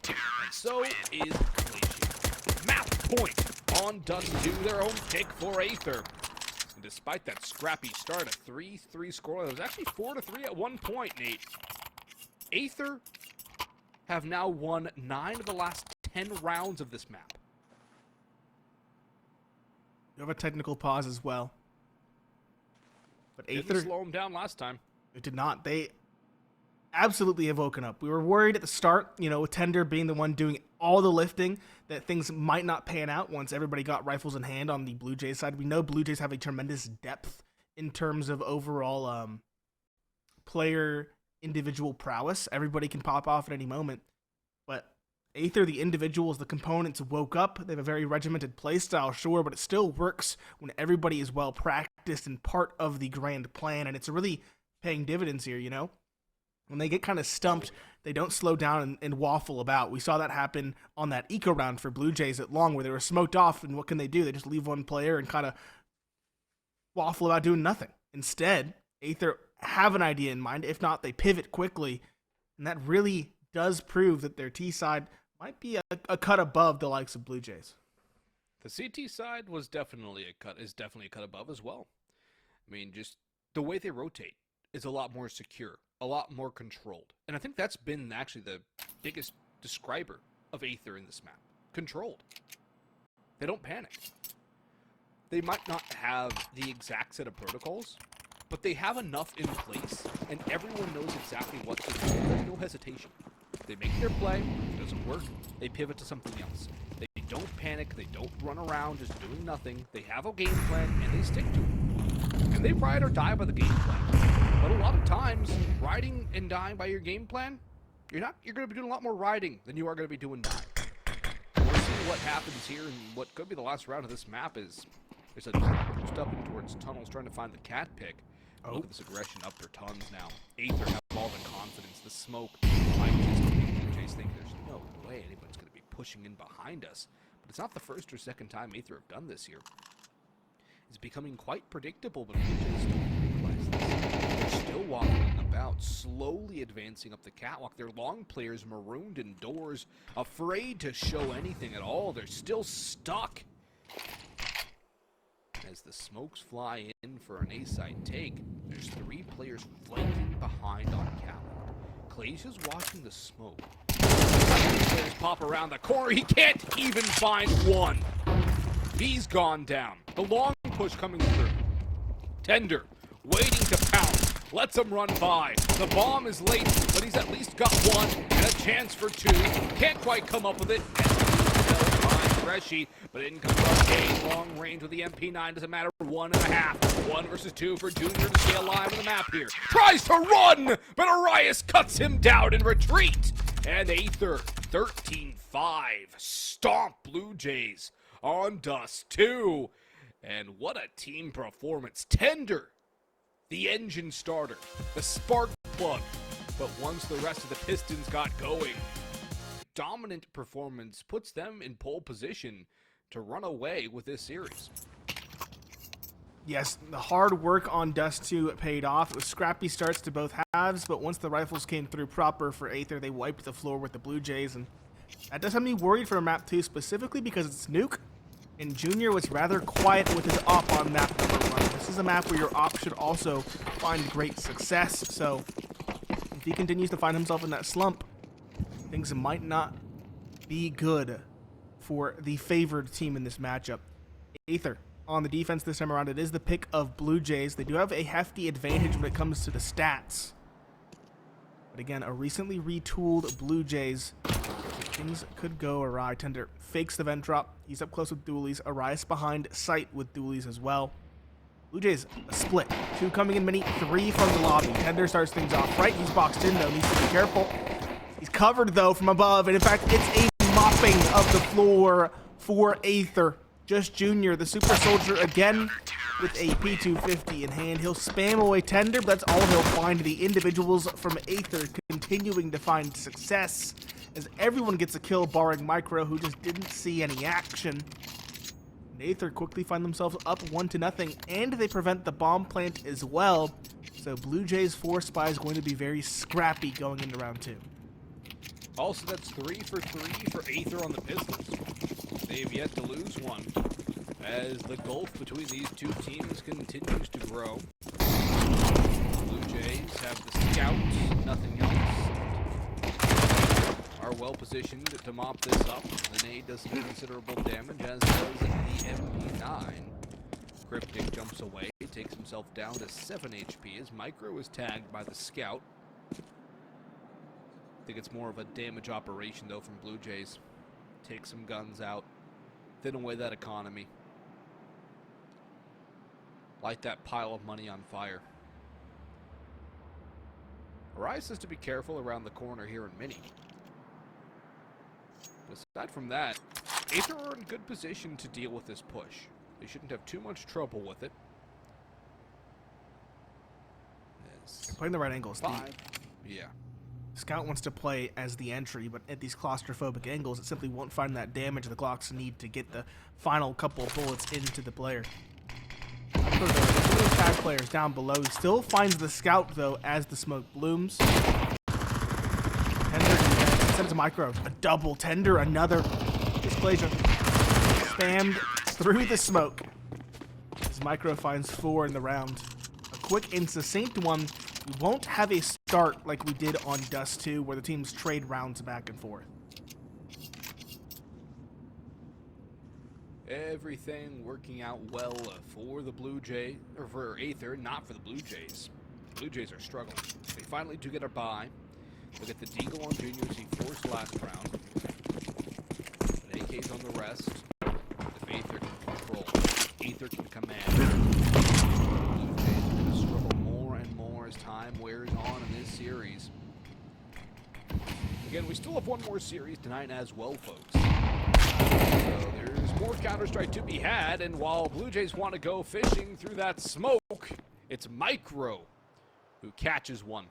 And so is BLUEJAYS. Map point on Dust2, their own pick for Aether. And despite that scrappy start, a 3-3 score, it was actually 4-3 at one point, Nate. Aether have now won 9 of the last 10 rounds of this map. You have a technical pause as well. But Didn't Aether slow them down last time. It did not. They absolutely have woken up. We were worried at the start, with Tender being the one doing all the lifting, that things might not pan out once everybody got rifles in hand on the BLUEJAYS side. We know BLUEJAYS have a tremendous depth in terms of overall player individual prowess. Everybody can pop off at any moment. But Aether, the individuals, the components woke up. They have a very regimented playstyle, sure, but it still works when everybody is well practiced and part of the grand plan, and it's really paying dividends here, When they get kind of stumped, they don't slow down and waffle about. We saw that happen on that Eco Round for BLUEJAYS at Long, where they were smoked off, and what can they do? They just leave one player and kind of waffle about doing nothing. Instead, Aether have an idea in mind. If not, they pivot quickly, and that really does prove that their T side might be a cut above the likes of BLUEJAYS. The CT side is definitely a cut above as well. I mean, just the way they rotate is a lot more secure, a lot more controlled. And I think that's been actually the biggest describer of Aether in this map. Controlled. They don't panic. They might not have the exact set of protocols, but they have enough in place, and everyone knows exactly what to do. There's no hesitation. They make their play, it doesn't work, they pivot to something else. They don't panic, they don't run around just doing nothing. They have a game plan, and they stick to it. And they ride or die by the game plan. But a lot of times, riding and dying by your game plan, you're going to be doing a lot more riding than you are going to be doing dying. We'll see what happens here, and what could be the last round of this map is there's a boost up towards tunnels trying to find the cat pick. Oh. Look at this aggression up their tons now. Aether have all the confidence, the smoke. I just BLUEJAYS think there's no way anybody's going to be pushing in behind us. But it's not the first or second time Aether have done this here. It's becoming quite predictable, but BLUEJAYS don't realize this. They're still walking about, slowly advancing up the catwalk. Their long players marooned indoors, afraid to show anything at all. They're still stuck. As the smokes fly in for an A-side take, there's 3 players flanking behind on catwalk. Clay's watching the smoke. Players pop around the corner. He can't even find one. He's gone down. The long push coming through. Tender waiting to pounce. Lets him run by. The bomb is late, but he's at least got 1 and a chance for 2. Can't quite come up with it. Freshie, but in comes Arcade, long range with the MP9, doesn't matter, 1.5. 1 versus 2 for Junior to stay alive on the map here. Tries to run, but Arias cuts him down in retreat. And Aether, 13-5, stomp BLUEJAYS on Dust2. And what a team performance. Tender, the engine starter, the spark plug. But once the rest of the Pistons got going, dominant performance puts them in pole position to run away with this series. Yes, the hard work on Dust2 paid off. It was scrappy starts to both halves, but once the rifles came through proper for Aether, they wiped the floor with the BLUEJAYS, and that does have me worried for map 2, specifically because it's Nuke, and Junior was rather quiet with his op on map number 1. This is a map where your op should also find great success, so if he continues to find himself in that slump, things might not be good for the favored team in this matchup. Aether on the defense this time around. It is the pick of BLUEJAYS. They do have a hefty advantage when it comes to the stats. But again, a recently retooled BLUEJAYS. Things could go awry. Tender fakes the vent drop. He's up close with dualies. Arias behind sight with dualies as well. BLUEJAYS a split. 2 coming in mini, 3 from the lobby. Tender starts things off right. He's boxed in though. Needs to be careful. He's covered, though, from above, and in fact, it's a mopping of the floor for Aether. Just Junior, the super soldier, again with a P250 in hand. He'll spam away Tender, but that's all he'll find. The individuals from Aether continuing to find success as everyone gets a kill, barring Micro, who just didn't see any action. Aether quickly find themselves up 1-0, and they prevent the bomb plant as well. So Blue Jays 4 Spy is going to be very scrappy going into round 2. Also, that's 3 for 3 for Aether on the Pistols. They've yet to lose one, as the gulf between these two teams continues to grow. Blue Jays have the Scout, nothing else. Are well positioned to mop this up. The nade does some considerable damage, as does the MP9. Cryptic jumps away, takes himself down to 7 HP as Micro is tagged by the Scout. I think it's more of a damage operation, though, from Blue Jays. Take some guns out, thin away that economy. Light that pile of money on fire. Arise says to be careful around the corner here in Mini. Aside from that, Aether are in good position to deal with this push. They shouldn't have too much trouble with it. They're playing the right angles. Yeah. Scout wants to play as the entry, but at these claustrophobic angles, it simply won't find that damage the Glocks need to get the final couple of bullets into the player. The tag players down below. He still finds the Scout, though, as the smoke blooms. Tender sends to Micro. A double Tender, another Dysplasia. Spammed through the smoke as Micro finds 4 in the round. A quick and succinct one. We won't have a start like we did on Dust2, where the teams trade rounds back and forth. Everything working out well for the Blue Jay, or for Aether, not for the Blue Jays. Blue Jays are struggling. They finally do get a bye. They'll get the Deagle on Juniors he forced last round. But AK's on the rest. If Aether can control, Aether can command. Blue Jays are going to struggle more and more as time wears on in this series. Again, we still have one more series tonight as well, folks. So there's more Counter-Strike to be had, and while Blue Jays want to go fishing through that smoke, it's Micro who catches one.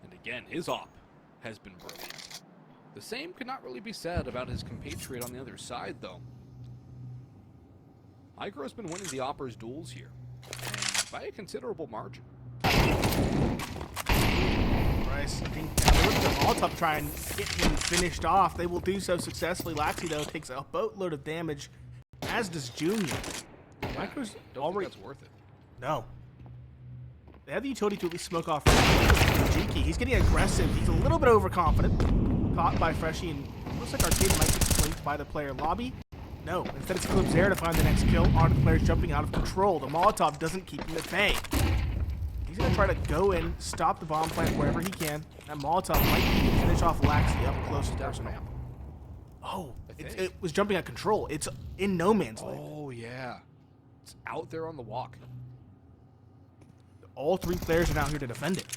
And again, his op has been brilliant. The same could not really be said about his compatriot on the other side, though. Micro's been winning the Opper's duels here, and by a considerable margin. Bryce, I think they look at the Molotov to try and get him finished off. They will do so successfully. Laxi, though, takes a boatload of damage, as does Junior. Micro's already... Think that's worth it. No. They have the utility to at least smoke off Jiki. He's getting aggressive. He's a little bit overconfident. Caught by Freshie, and looks like Arcade might get flanked by the player lobby. No, instead it's Clipzera to find the next kill. On the players jumping out of control. The Molotov doesn't keep him at bay. He's going to try to go in, stop the bomb plant wherever he can. That Molotov might even finish off Laxi up close to personal. Oh, it was jumping out of control. It's in no man's land. Oh, yeah. It's out there on the walk. All 3 players are now here to defend it.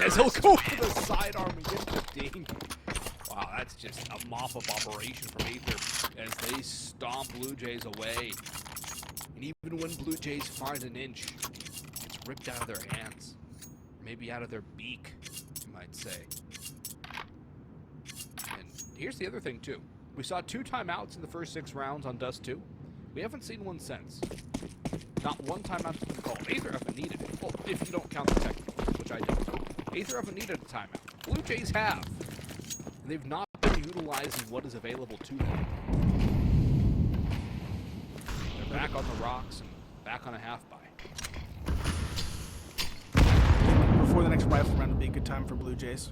As he'll go for the sidearm and get the ding. Wow, that's just a mop-up operation from Aether as they stomp Blue Jays away. And even when Blue Jays find an inch, it's ripped out of their hands. Maybe out of their beak, you might say. And here's the other thing, too. We saw 2 timeouts in the first 6 rounds on Dust2. We haven't seen one since. Not one timeout has been called. Aether haven't needed it. Well, if you don't count the technical, which I don't. Aether haven't needed a timeout. Blue Jays have. And they've not been utilizing what is available to them. They're back on the rocks and back on a half-buy. Before the next rifle round would be a good time for Blue Jays.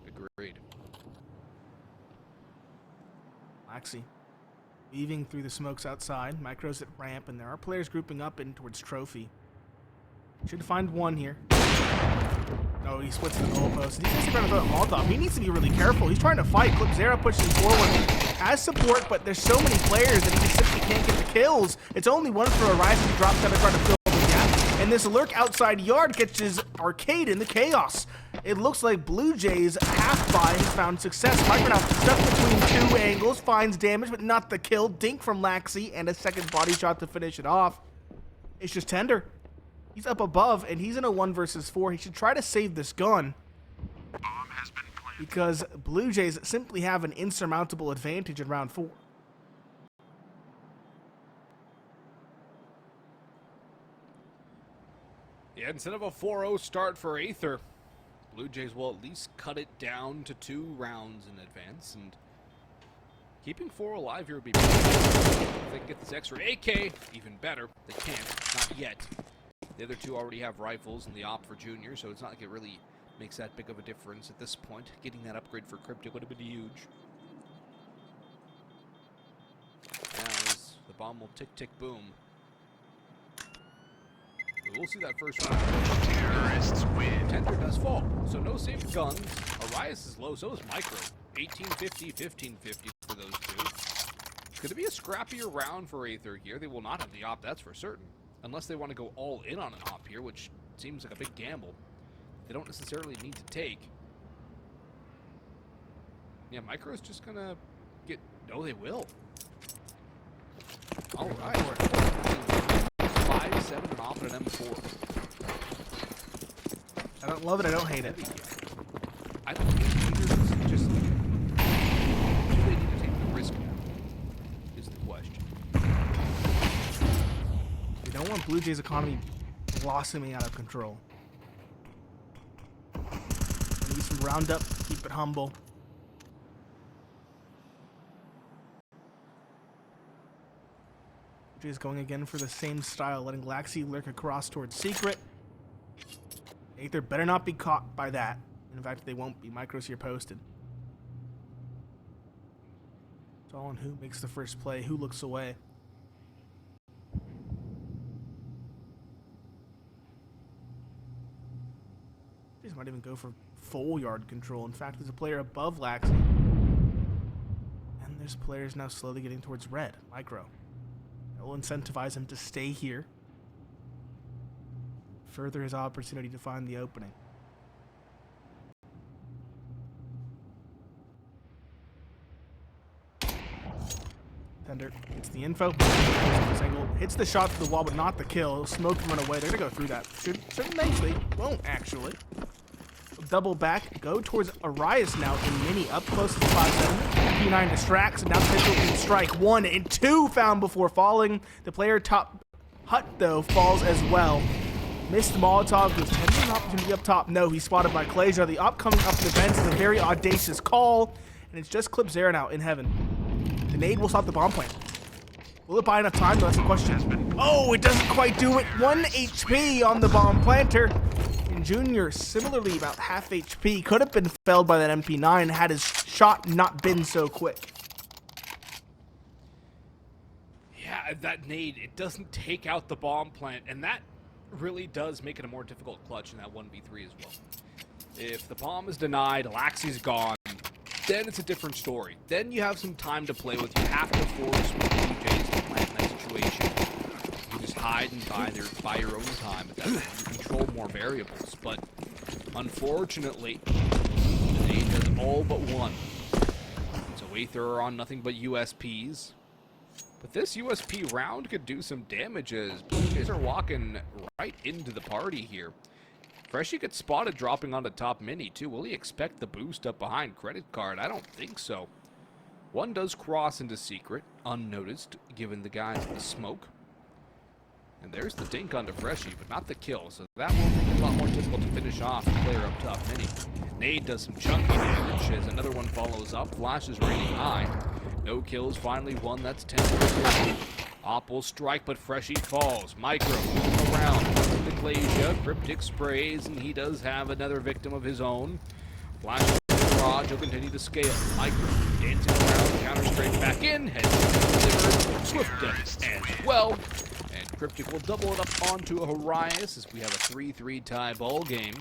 Agreed. Laxi. Weaving through the smokes outside. Micro's at ramp, and there are players grouping up in towards Trophy. Should find one here. Oh, he splits the goalpost. He's just trying to throw a Molotov. He needs to be really careful. He's trying to fight. Clipzera pushes forward as support, but there's so many players that he just simply can't get the kills. It's only one for Horizon. He drops down to try to fill the gap. And this lurk outside yard catches Arcade in the chaos. It looks like Blue Jays half-buy has found success. Micro now stuck between 2 angles, finds damage, but not the kill. Dink from Laxi, and a second body shot to finish it off. It's just Tender. He's up above, and he's in a 1 versus 4. He should try to save this gun. Bomb has been planted. because Blue Jays simply have an insurmountable advantage in round 4. Yeah, instead of a 4-0 start for Aether, Blue Jays will at least cut it down to 2 rounds in advance, and keeping 4 alive here would be better. If they can get this extra AK, even better. They can't, not yet. The other 2 already have rifles and the op for Junior, so it's not like it really makes that big of a difference at this point. Getting that upgrade for Cryptic would have been huge. Now as the bomb will tick, tick, boom. We'll see that first round. Terrorists win. Tender does fall, so no safe guns. Arias is low, so is Micro. 1850, 1550 for those 2. It's going to be a scrappier round for Aether here. They will not have the op, that's for certain. Unless they want to go all in on an op here, which seems like a big gamble. They don't necessarily need to take. Yeah, Micro's just going to get... No, they will. All right. 5-7 and off at an M4. I don't love it, I don't hate it. I don't think it's just... Do they need to take the risk now? Is the question. You don't want Blue Jays' economy blossoming out of control. Maybe some roundup, keep it humble. Blue Jays going again for the same style, letting Laxi lurk across towards Secret. Aether better not be caught by that. In fact, they won't be. Micro's here posted. It's all on who makes the first play, who looks away. These might even go for full yard control. In fact, there's a player above Laxi. And there's players now slowly getting towards red, Micro. That will incentivize him to stay here. Further his opportunity to find the opening. Tender gets the info. Hits the shot to the wall, but not the kill. Smoke run away. They're going to go through that. Should eventually. Won't actually. Double back. Go towards Arias now in mini. Up close to the 5-7. P9 distracts, and now Pistol can strike 1 and 2 found before falling. The player top hut, though, falls as well. Missed Molotov, with an opportunity up top. No, he's spotted by Clasia. The upcoming up the vents is a very audacious call, and it's just Clip Zera now in heaven. The nade will stop the bomb plant. Will it buy enough time? That's the question. Oh, it doesn't quite do it. 1 HP on the bomb planter. And Junior, similarly about half HP, could have been felled by that MP9 had his shot not been so quick. Yeah, that nade, it doesn't take out the bomb plant, and that really does make it a more difficult clutch in that 1v3 as well. If the bomb is denied, Laxi's gone, then it's a different story. Then you have some time to play with. You have to force Blue Jays to plant in that situation. You just hide and buy your own time. At that point, you control more variables. But unfortunately, the nade does all but one. So Aether are on nothing but USPs. But this USP round could do some damage as Blue Jays are walking right into the party here. Freshie gets spotted dropping on the top mini, too. Will he expect the boost up behind credit card? I don't think so. One does cross into Secret, unnoticed, given the guys in the smoke. And there's the dink onto Freshie, but not the kill, so that will make it a lot more difficult to finish off the player up top mini. Nade does some chunky damage as another one follows up. Flash is rating high. No kills, finally one. That's 10. Op will strike, but Freshie falls. Micro moving around. The Glacia, Cryptic sprays, and he does have another victim of his own. Flash in the garage, he'll continue to scale. Micro dancing around, counter straight back in, heads delivered. Swift death as well. And Cryptic will double it up onto a Horias as we have a 3-3 tie ball game.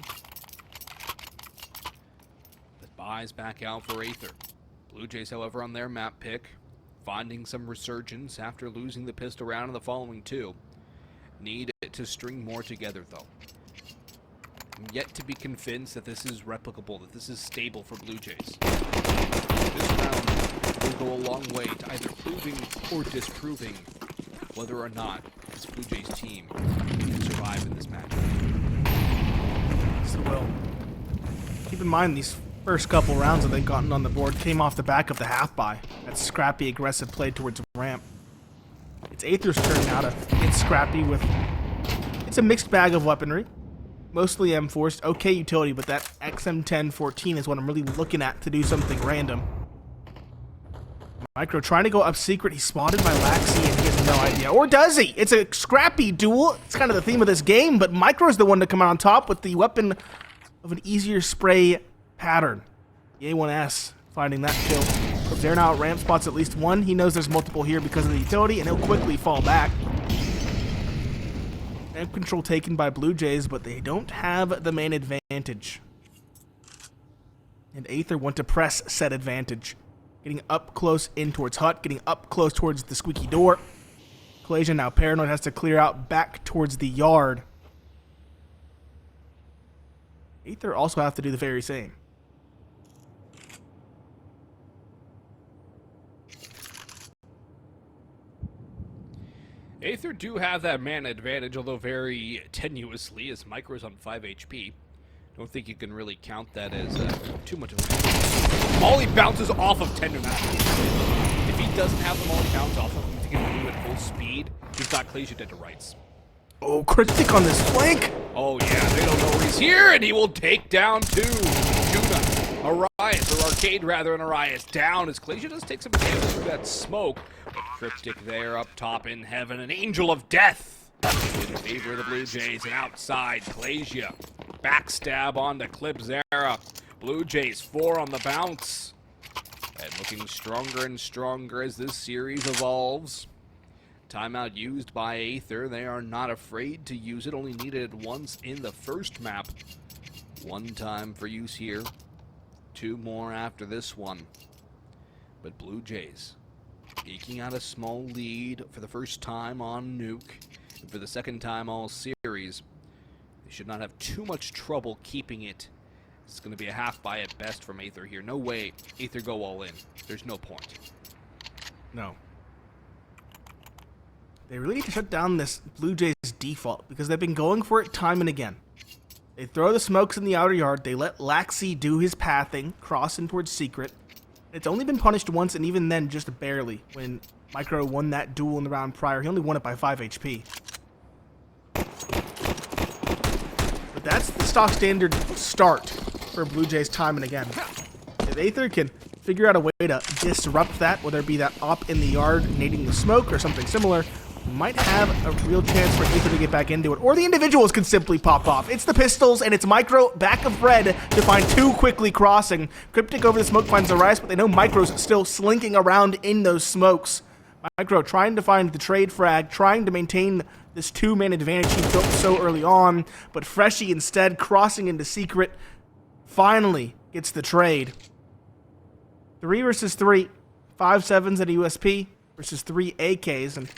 That buys back out for Aether. Blue Jays, however, on their map pick, finding some resurgence after losing the pistol round in the following 2. Need to string more together, though. I'm yet to be convinced that this is replicable, that this is stable for Blue Jays. This round will go a long way to either proving or disproving whether or not this Blue Jays team can survive in this match. Yes, it will. Keep in mind, these First couple rounds that they've gotten on the board came off the back of the half buy. That scrappy, aggressive play towards ramp. It's Aether's turn now to get scrappy with... It's a mixed bag of weaponry. Mostly M4s. Okay utility, but that XM1014 is what I'm really looking at to do something random. Micro trying to go up secret. He's spotted by Laxi and he has no idea. Or does he? It's a scrappy duel. It's kind of the theme of this game, but Micro's the one to come out on top with the weapon of an easier spray pattern. The A1S finding that kill. There now at ramp spots at least one. He knows there's multiple here because of the utility, and he'll quickly fall back. Ramp control taken by BLUEJAYS, but they don't have the main advantage. And Aether want to press set advantage. Getting up close in towards Hut, getting up close towards the squeaky door. Collision now paranoid, has to clear out back towards the yard. Aether also have to do the very same. Aether do have that man advantage, although very tenuously, as Micro's on 5 HP. Don't think you can really count that as too much of a... Molly bounces off of Tender now. If he doesn't have the Molly bounce off of him to get through at full speed, he's got Claysia dead to rights. Oh, critic on this flank! Oh yeah, they don't know where he's here, and he will take down two. Juna, Arias, or Arcade rather, and Arias down as Claysia does take some damage through that smoke. But Cryptic there up top in heaven, an angel of death in favor of the BLUEJAYS, and outside Claysia. Backstab onto Clipzera. BLUEJAYS 4 on the bounce. And looking stronger and stronger as this series evolves. Timeout used by Aether. They are not afraid to use it. Only needed it once in the first map. One time for use here. Two more after this one. But BLUEJAYS eking out a small lead for the first time on Nuke. And for the second time all series. They should not have too much trouble keeping it. It's going to be a half buy at best from Aether here. No way Aether go all in. There's no point. No. They really need to shut down this BLUEJAYS default because they've been going for it time and again. They throw the smokes in the outer yard. They let Laxi do his pathing, cross in towards secret. It's only been punished once, and even then just barely. When Micro won that duel in the round prior, he only won it by 5 HP. But that's the stock standard start for BLUEJAYS time and again. If Aether can figure out a way to disrupt that, whether it be that op in the yard nading the smoke or something similar, might have a real chance for Aether to get back into it. Or the individuals can simply pop off. It's the pistols, and it's Micro back of red to find two quickly crossing. Cryptic over the smoke finds Arias, but they know Micro's still slinking around in those smokes. Micro trying to find the trade frag, trying to maintain this two-man advantage he built so early on, but Freshie instead crossing into secret finally gets the trade. 3 versus 3, 5 7s at a USP versus 3 AKs, and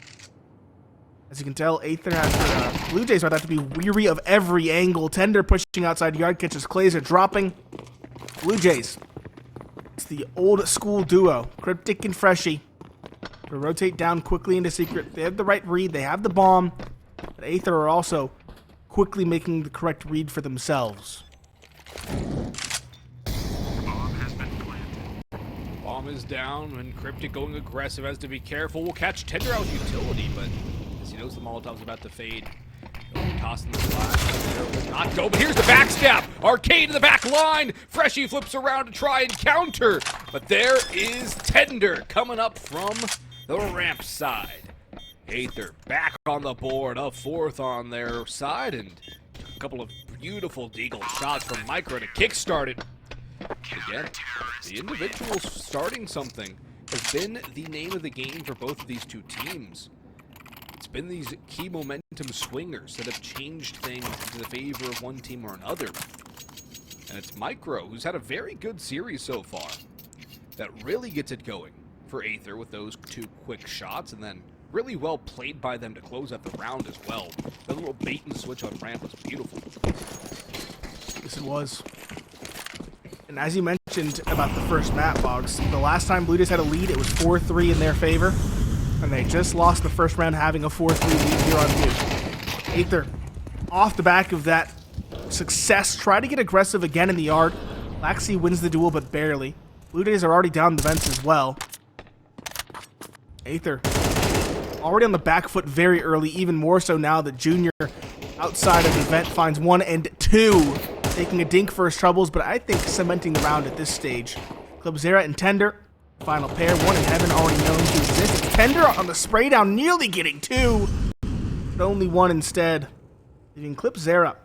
as you can tell, Aether has BLUEJAYS might have to be weary of every angle. Tender pushing outside yard, catches Claysia dropping. BLUEJAYS. It's the old school duo, Cryptic and Freshie. To rotate down quickly into secret. They have the right read, they have the bomb, but Aether are also quickly making the correct read for themselves. Bomb is down, and Cryptic going aggressive, has to be careful. We'll catch Tender out utility, but as he knows the Molotov's about to fade. Tossing the flash. Will not go, but here's the backstab. Arcade in the back line. Freshie flips around to try and counter, but there is Tender coming up from the ramp side. Aether back on the board, a 4th on their side, and a couple of beautiful deagle shots from Micro to kickstart it. Again, the individuals starting something has been the name of the game for both of these two teams. It's been these key momentum swingers that have changed things into the favor of one team or another. And it's Micro, who's had a very good series so far, that really gets it going for Aether with those 2 quick shots, and then really well played by them to close out the round as well. That little bait and switch on ramp was beautiful. Yes, it was. And as you mentioned about the first map, Boggs, the last time BLUEJAYS had a lead, it was 4-3 in their favor. And they just lost the first round having a 4-3 lead here on Nuke. Aether, off the back of that success, try to get aggressive again in the yard. Laxi wins the duel, but barely. Blue Jays are already down the vents as well. Aether already on the back foot very early, even more so now that Junior outside of the vent finds 1 and 2. Taking a dink for his troubles, but I think cementing the round at this stage. Clubzera and Tender, final pair, 1 in heaven, already known to exist. Tender on the spray down, nearly getting 2, but only 1 instead. Leaving Clubzera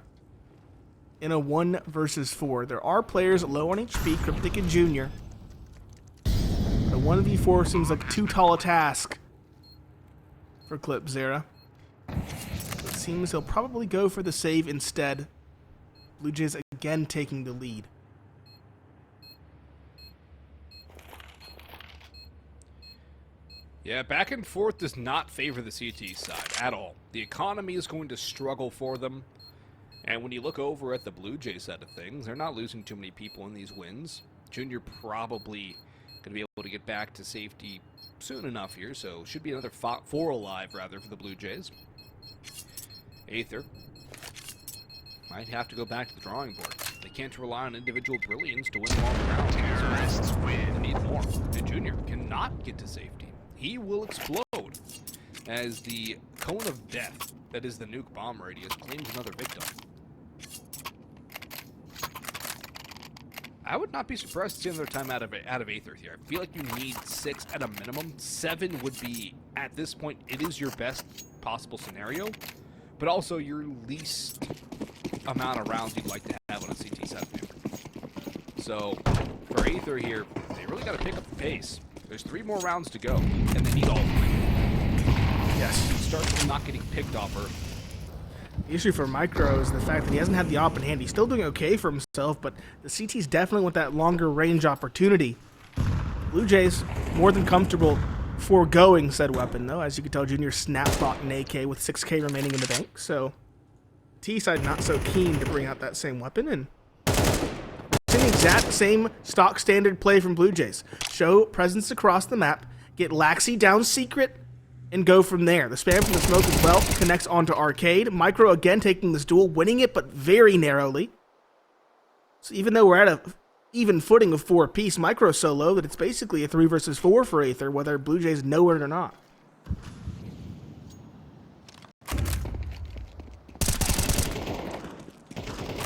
in a 1 versus 4. There are players low on HP, Cryptic and Junior. The 1v4 seems like too tall a task for Clubzera. It seems he'll probably go for the save instead. Blue Jays again taking the lead. Yeah, back and forth does not favor the CT side at all. The economy is going to struggle for them. And when you look over at the Blue Jays side of things, they're not losing too many people in these wins. Junior probably going to be able to get back to safety soon enough here, so should be another 4 alive, rather, for the Blue Jays. Aether might have to go back to the drawing board. They can't rely on individual brilliance to win all the rounds. Terrorists win. They need more. And Junior cannot get to safety. He will explode as the cone of death, that is the nuke bomb radius, claims another victim. I would not be surprised to see another time out of Aether here. I feel like you need 6 at a minimum. 7 would be, at this point, it is your best possible scenario, but also your least amount of rounds you'd like to have on a CT set. So, for Aether here, they really got to pick up the pace. There's 3 more rounds to go, and they need all 3. Yes, start from not getting picked off early. The issue for Micro is the fact that he hasn't had the op in hand. He's still doing okay for himself, but the CT's definitely want that longer range opportunity. Blue Jays more than comfortable foregoing said weapon, though. As you can tell, Junior snapbot an AK with 6k remaining in the bank, so T side not so keen to bring out that same weapon, and it's the exact same stock standard play from Blue Jays. Show presence across the map, get Laxi down secret, and go from there. The spam from the smoke as well connects onto Arcade. Micro again taking this duel, winning it, but very narrowly. So even though we're at a even footing of 4 apiece, Micro so low that it's basically a 3 versus 4 for Aether, whether Blue Jays know it or not.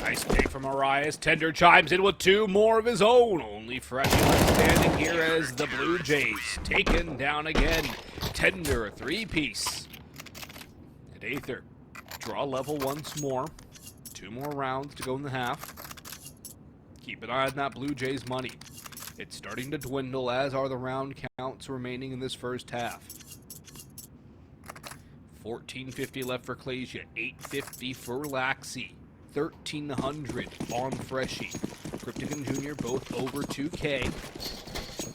Nice pick from Arias. Tender chimes in with 2 more of his own. Only freshie left standing here as the Blue Jays taken down again. Tender, a 3-piece. And Aether draw level once more. 2 more rounds to go in the half. Keep an eye on that Blue Jays money. It's starting to dwindle, as are the round counts remaining in this first half. 1450 left for Clasia, 850 for Laxi, 1300 on Freshie. Cryptic and Junior both over 2k.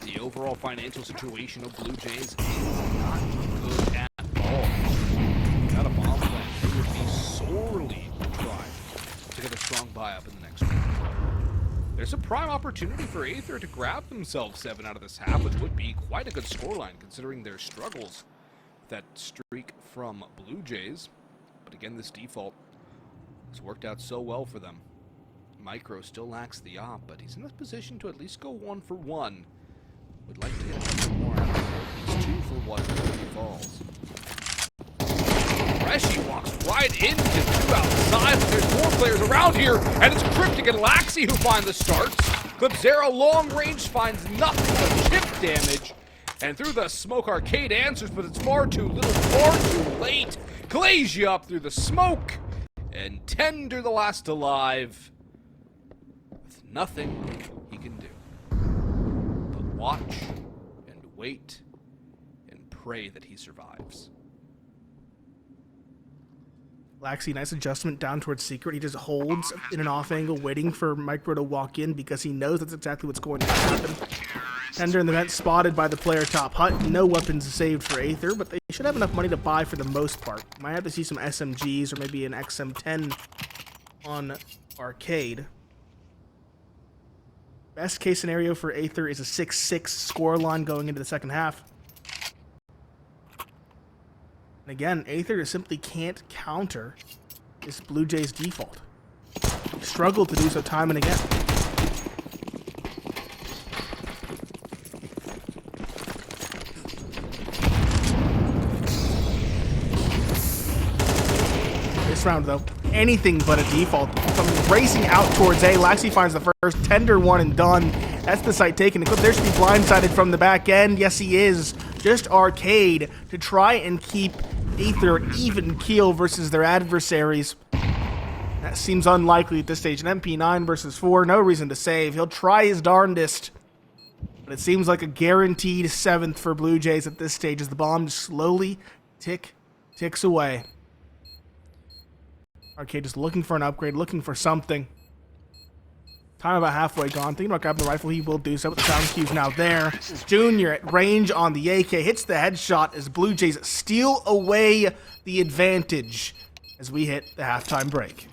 The overall financial situation of Blue Jays is not good at all. Got a bomb plan. They would be sorely tried to get a strong buy-up in the next round. There's a prime opportunity for Aether to grab themselves 7 out of this half, which would be quite a good scoreline considering their struggles with that streak from Blue Jays. But again, this default has worked out so well for them. Micro still lacks the op, but he's in a position to at least go 1 for 1. Would like to get more out of it. He's 2 for 1 before he falls. Freshie walks right into 2 outside, but there's more players around here, and it's Cryptic and Laxi who find the starts. Clubzera long range finds nothing but chip damage, and through the smoke Arcade answers, but it's far too little, far too late. Glasia up through the smoke, and Tender the last alive, with nothing he can do but watch and wait and pray that he survives. Laxi, nice adjustment down towards secret. He just holds in an off angle, waiting for Micro to walk in because he knows that's exactly what's going to happen. Tender in the vent spotted by the player top hut. No weapons saved for Aether, but they should have enough money to buy for the most part. Might have to see some SMGs or maybe an XM10 on Arcade. Best case scenario for Aether is a 6-6 scoreline going into the second half. And again, Aether just simply can't counter this Blue Jays default. Struggled to do so time and again. this round, though, anything but a default. From racing out towards A, Laxi finds the first tender one and done. That's the site taken. Eclipse there should be blindsided from the back end. Yes, he is. Just Arcade to try and keep Aether even keel versus their adversaries. That seems unlikely at this stage. An MP9 versus 4, no reason to save. He'll try his darndest. But it seems like a guaranteed 7th for Blue Jays at this stage as the bomb slowly ticks away. Arcade just looking for an upgrade, looking for something. Time about halfway gone. Thinking about grabbing the rifle, he will do so, but the sound cue's now there. Junior at range on the AK, hits the headshot as Blue Jays steal away the advantage as we hit the halftime break.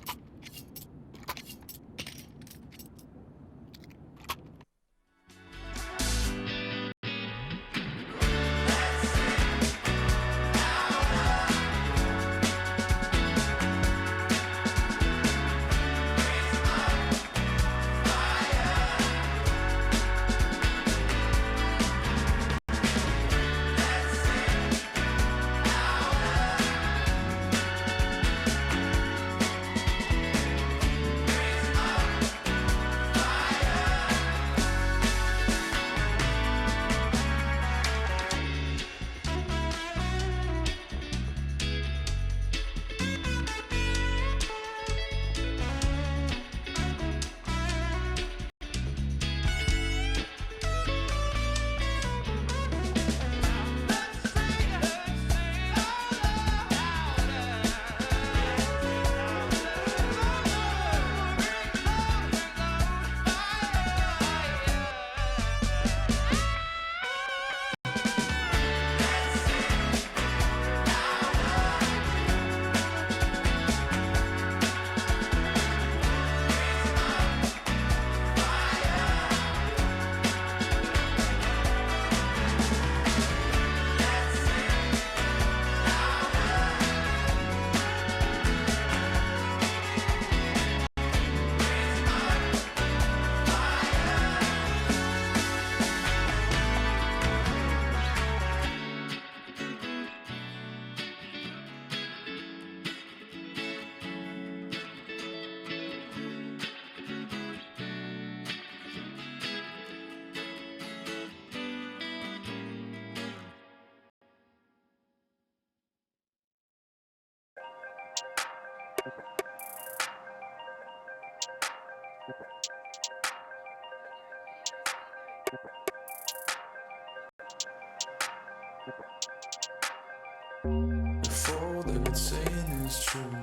If all they've been saying is true,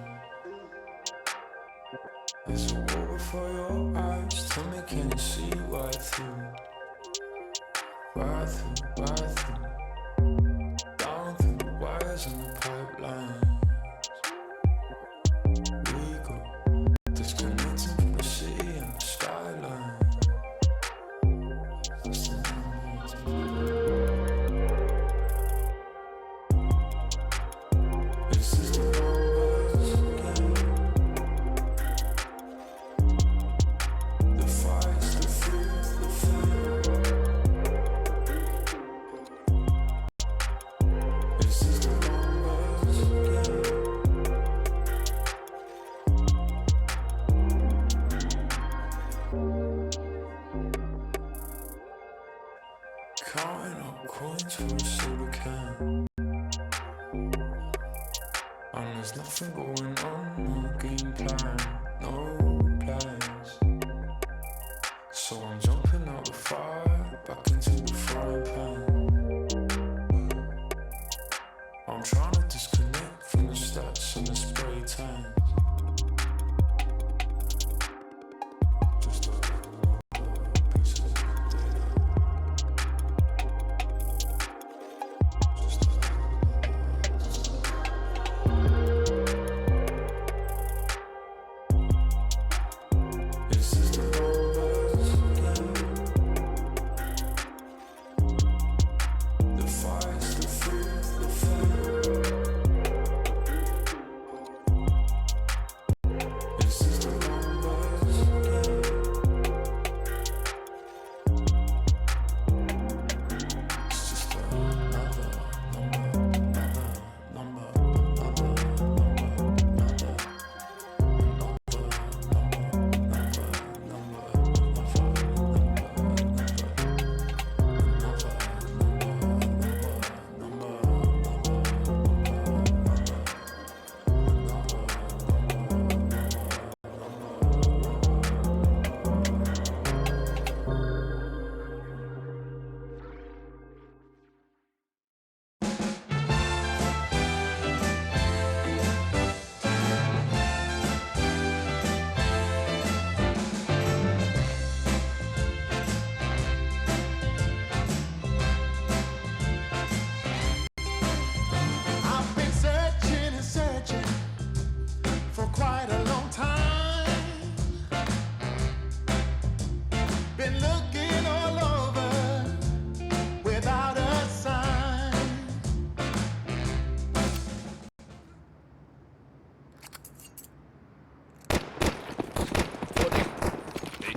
there's a war before your eyes. Tell me, can you see right through? Right through, right through. Down through the wires and the pipelines. We go disconnecting from the city and the skyline. Counting up coins for a soda can, and there's nothing going on, no game plan, no plans. So I'm jumping out the fire, back into the frying pan. I'm trying to disconnect from the stats and the spray tans. Just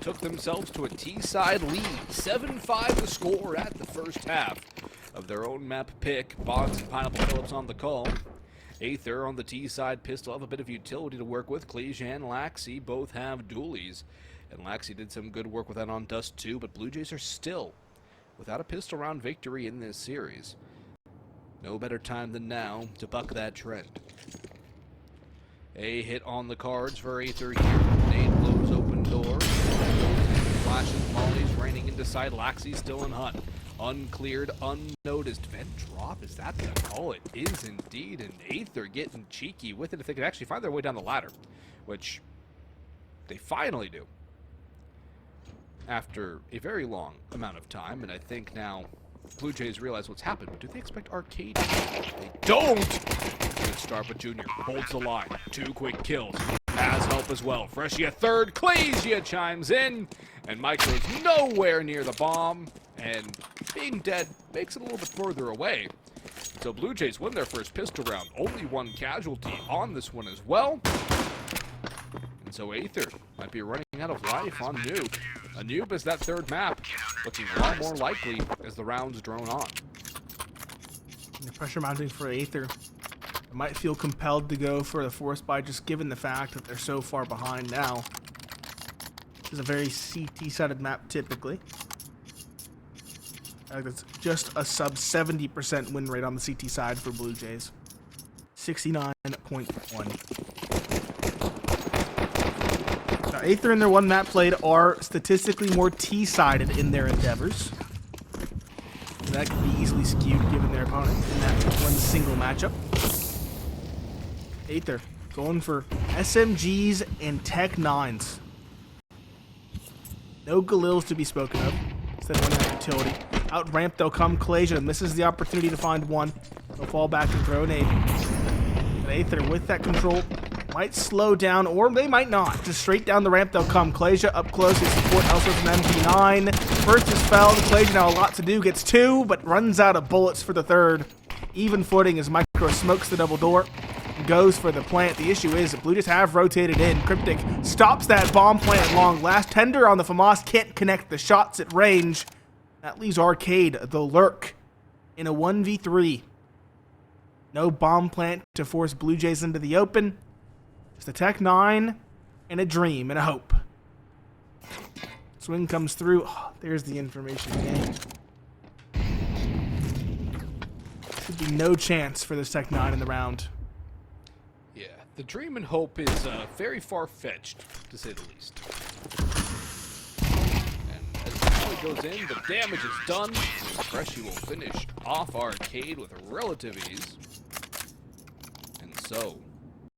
took themselves to a T-side lead. 7-5 the score at the first half of their own map pick. Bonds and Pineapple Phillips on the call. Aether on the T-side pistol have a bit of utility to work with. BLUEJAYS and Laxi both have dualies. And Laxi did some good work with that on Dust2, but BLUEJAYS are still without a pistol round victory in this series. No better time than now to buck that trend. A hit on the cards for Aether here. Nade blows open door. Flashes, mollies raining into side. Laxi still in hut. Uncleared, unnoticed. Vent drop, is that the call? It is indeed. And Aether getting cheeky with it if they could actually find their way down the ladder, which they finally do after a very long amount of time. And I think now BLUEJAYS realize what's happened, but do they expect arcade? They don't! Good start, but Junior holds the line. 2 quick kills. Has help as well. Freshie a third. Clasia chimes in. And Micro's nowhere near the bomb. And being dead makes it a little bit further away. So BLUEJAYS win their first pistol round. Only 1 casualty on this one as well. And so Aether might be running out of life on Nuke. Anubis, that third map, looking a lot more likely as the rounds drone on. The pressure mounting for Aether. They might feel compelled to go for the force buy just given the fact that they're so far behind now. This is a very CT-sided map typically. That's just a sub 70% win rate on the CT side for BLUEJAYS. 69.1. Now, Aether in their 1 map played are statistically more T-sided in their endeavors. So that could be easily skewed given their opponent in that 1 single matchup. Aether going for SMGs and Tech 9s. No Galils to be spoken of. Instead of that utility. Out ramp they'll come. BLUEJAYS misses the opportunity to find one. They'll fall back and throw an 8. But Aether with that control might slow down, or they might not. Just straight down the ramp they'll come. BLUEJAYS up close. His support also with an MP9. First is felled. BLUEJAYS now a lot to do. Gets 2, but runs out of bullets for the third. Even footing as Micro smokes the double door. Goes for the plant. The issue is that BLUEJAYS have rotated in. Cryptic stops that bomb plant at long last. Tender on the FAMAS can't connect the shots at range. That leaves Arcade, the lurk, in a 1v3. No bomb plant to force BLUEJAYS into the open. Just a Tech 9 and a dream and a hope. Swing comes through. Oh, there's the information again. Should be no chance for this Tech 9 in the round. Yeah, the dream and hope is very far-fetched, to say the least. Goes in, the damage is done. Freshie will finish off Arcade with a relative ease. And so,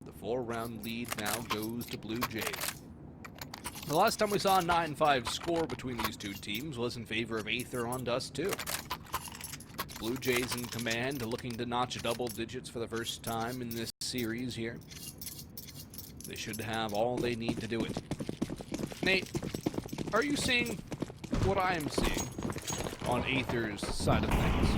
the 4-round lead now goes to BLUEJAYS. The last time we saw a 9-5 score between these two teams was in favor of Aether on Dust2. BLUEJAYS in command, looking to notch double digits for the first time in this series here. They should have all they need to do it. Nate, are you seeing what I am seeing on Aether's side of things?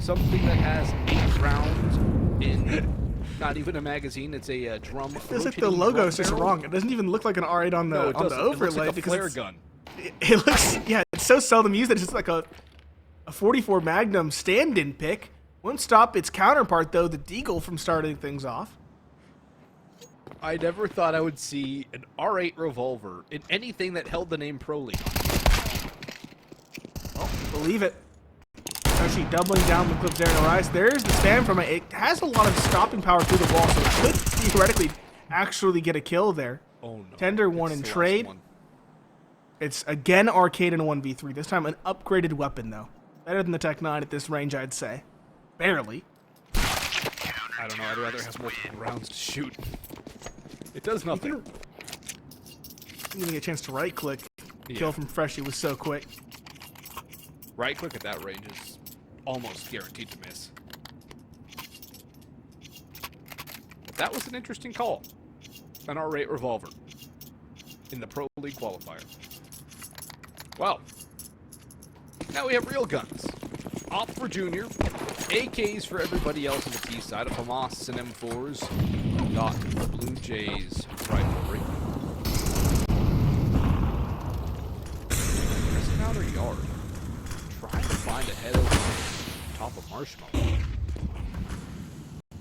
Something that has 8 rounds in not even a magazine, it's a drum. It's like the logo is just wrong. It doesn't even look like an R8 on the overlay. It looks like a because flare gun. It looks, yeah, it's so seldom used that it's just like a 44 Magnum stand-in pick. Won't stop its counterpart though, the Deagle, from starting things off. I never thought I would see an R8 revolver in anything that held the name Pro League. Well, believe it. Actually doubling down the clip there in the rise. There's the spam from it. It has a lot of stopping power through the wall, so it could theoretically actually get a kill there. Oh no. Tender one in trade. It's again Arcade in 1v3. This time an upgraded weapon though. Better than the Tech 9 at this range, I'd say. Barely. I don't know, I'd rather have multiple rounds to shoot. It does nothing. You didn't even get a chance to right click. Kill from Freshie was so quick. Right click at that range is almost guaranteed to miss. But that was an interesting call. An R8 revolver in the Pro League qualifier. Well, now we have real guns. Op for Junior, AKs for everybody else on the T side, of FAMAS and M4s. Got the BLUEJAYS rivalry. Marshmallow.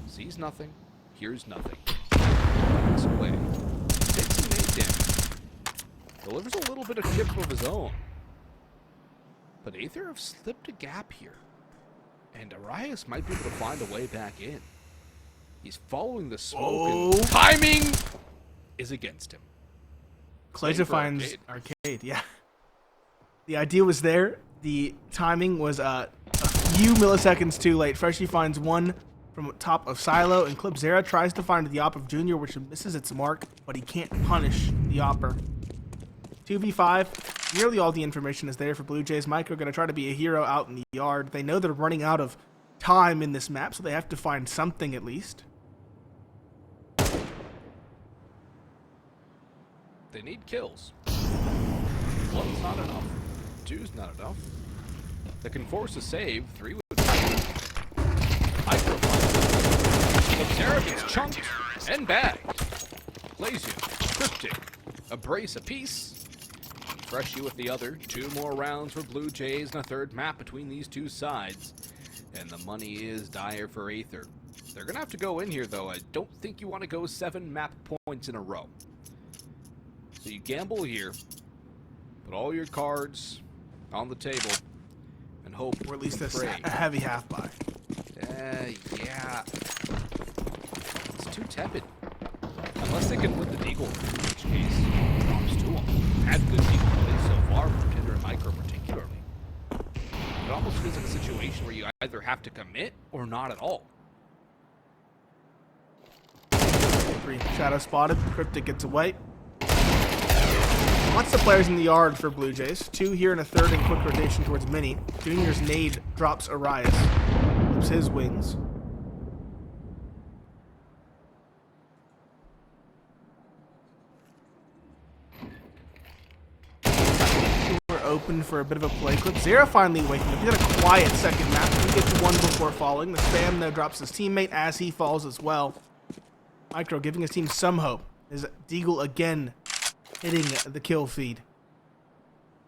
Sees nothing, hears nothing. Backs away. Takes some nade damage. Delivers a little bit of chip of his own. But Aether have slipped a gap here. And Arias might be able to find a way back in. He's following the smoke and timing is against him. BLUEJAYS finds Arcade, yeah. The idea was there. The timing was a few milliseconds too late. Freshie finds one from top of Silo, and Clipzera tries to find the op of Junior, which misses its mark, but he can't punish the opper. 2v5, nearly all the information is there for BLUEJAYS. Micro going to try to be a hero out in the yard. They know they're running out of time in this map, so they have to find something at least. They need kills. One's not enough. Two's not enough. They can force a save. 3 would be Micro. Clipzera gets chunked and bagged. BLUEJAYS, Cryptic, a brace apiece. Freshie with the other. 2 more rounds for BLUEJAYS and a third map between these two sides. And the money is dire for Aether. They're going to have to go in here, though. I don't think you want to go 7 map points in a row. So you gamble here, put all your cards on the table, and hope, Or at least pray. a heavy half buy. Yeah. It's too tepid. Unless they can put the Deagle, in which case, props to them. Had good Deagle plays so far from Tinder and Micro particularly. It almost feels like a situation where you either have to commit or not at all. 3 shadow spotted. Cryptic gets away. Lots of players in the yard for BLUEJAYS. 2 here and a third in quick rotation towards Mini. Junior's nade drops Arias. Flips his wings. We're open for a bit of a play clip. Zera finally waking up. He had a quiet second map. He gets one before falling. The spam though drops his teammate as he falls as well. Micro giving his team some hope. Is Deagle again hitting the kill feed.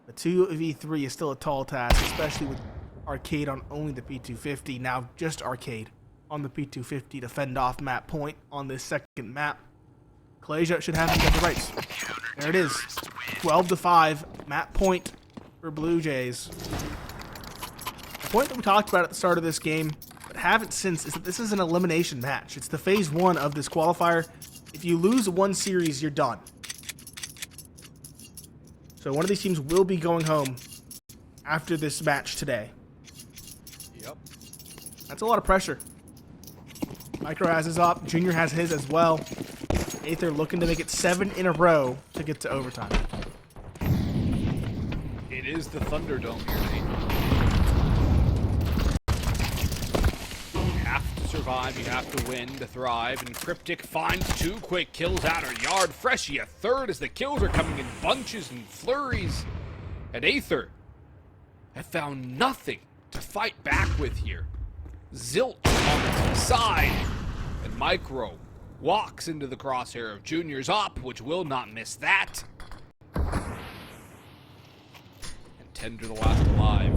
The 2v3 is still a tall task, especially with Arcade on only the P250. Now just Arcade on the P250 to fend off map point on this second map. BLUEJAYS should have him get the rights. There it is. 12-5 map point for BLUEJAYS. The point that we talked about at the start of this game, but haven't since, is that this is an elimination match. It's the phase 1 of this qualifier. If you lose one series, you're done. So one of these teams will be going home after this match today. Yep. That's a lot of pressure. Micro has his op. Junior has his as well. Aether looking to make it 7 in a row to get to overtime. It is the Thunderdome here, Nate. You have to survive, you have to win to thrive, and Cryptic finds 2 quick kills out of yard. Freshie a third as the kills are coming in bunches and flurries. And Aether have found nothing to fight back with here. Zilch on the side, and Micro walks into the crosshair of Junior's op, which will not miss that. And Tender the last alive.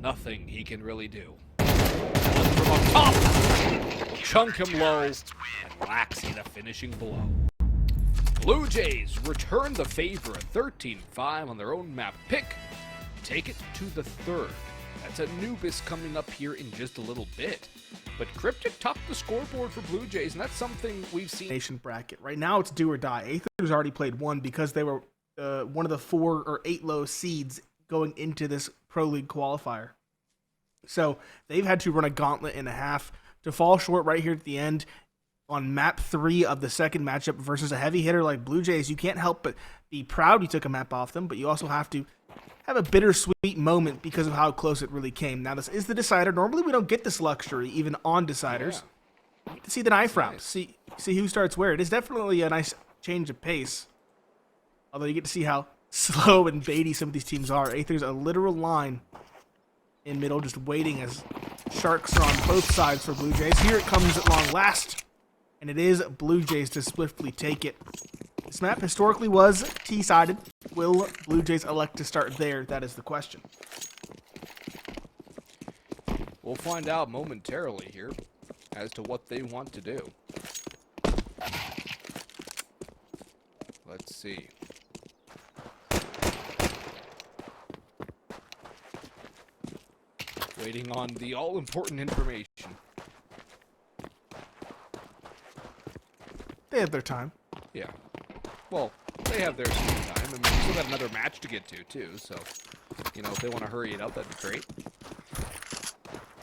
Nothing he can really do. One from up top will chunk him low, and Laxi the finishing blow. BLUEJAYS return the favor, a 13-5 on their own map pick. Take it to the third. That's Anubis coming up here in just a little bit. But Cryptic topped the scoreboard for BLUEJAYS, and that's something we've seen. Nation bracket. Right now it's do or die. Aether's already played one because they were one of the 4 or 8 low seeds going into this Pro League qualifier. So they've had to run a gauntlet and a half to fall short right here at the end on map 3 of the second matchup versus a heavy hitter like BLUEJAYS. You can't help but be proud you took a map off them, but you also have to have a bittersweet moment because of how close it really came. Now, this is the decider. Normally, we don't get this luxury, even on deciders. You get to see the knife round, see who starts where. It is definitely a nice change of pace. Although you get to see how slow and baity some of these teams are. Aether's a literal line in middle, just waiting as sharks are on both sides for BLUEJAYS. Here it comes at long last, and it is BLUEJAYS to swiftly take it. This map historically was T-sided. Will BLUEJAYS elect to start there? That is the question. We'll find out momentarily here as to what they want to do. Let's see. Waiting on the all-important information. They have their time. Yeah. Well, they have their screen time. I mean, we still got another match to get to, too, so, you know, if they want to hurry it up, that'd be great.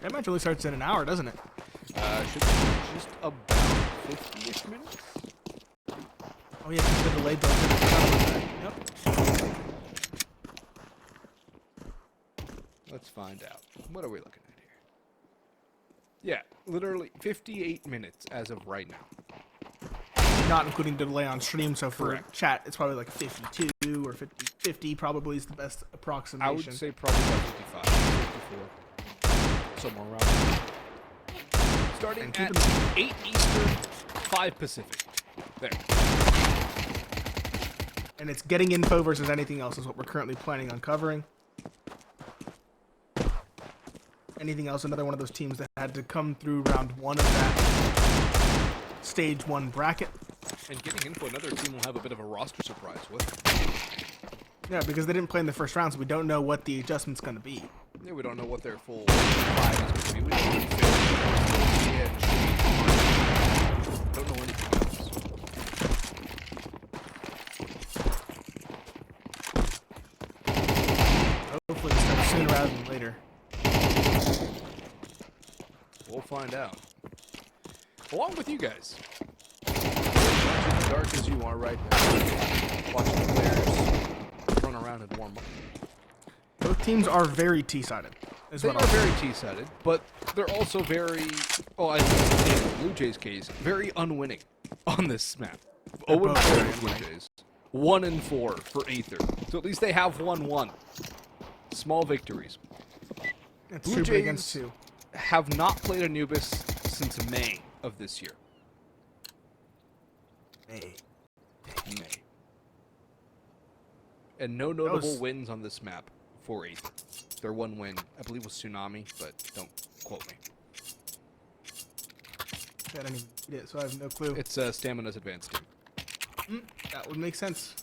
That match only starts in an hour, doesn't it? Should be just about 50-ish minutes? Oh, yeah, because the delayed build. Yep. Let's find out. What are we looking at here? Yeah, literally 58 minutes as of right now. Not including the delay on stream, so for Correct. chat, it's probably like 52 or 50. 50 probably is the best approximation. I would say probably about 55, 54. Somewhere around there. Starting And at keep 8 Eastern, 5 Pacific. There. And it's getting info versus anything else is what we're currently planning on covering. Anything else, another one of those teams that had to come through round 1 of that stage 1 bracket. And getting info, another team will have a bit of a roster surprise with. Yeah, because they didn't play in the first round, so we don't know what the adjustment's going to be. Yeah, we don't know what their full five is going to be. We don't know don't know anything else. Hopefully it starts sooner rather than later. We'll find out. Along with you guys. As dark as you are right now. Watching the players run around and warm up. Both teams are very T-sided. They are very T-sided, but they're also very, oh, I think in Blue Jays' case, very unwinning on this map. 0-4 for Blue Jays. 1-4 for Aether. So at least they have 1-1. Small victories. It's Blue 2 against Jays 2. have not played Anubis since May of this year. May. And no notable was- wins on this map for Aether. Their one win, I believe, was Tsunami, but don't quote me. I didn't even read it, so I have no clue. It's Stamina's advanced team. That would make sense.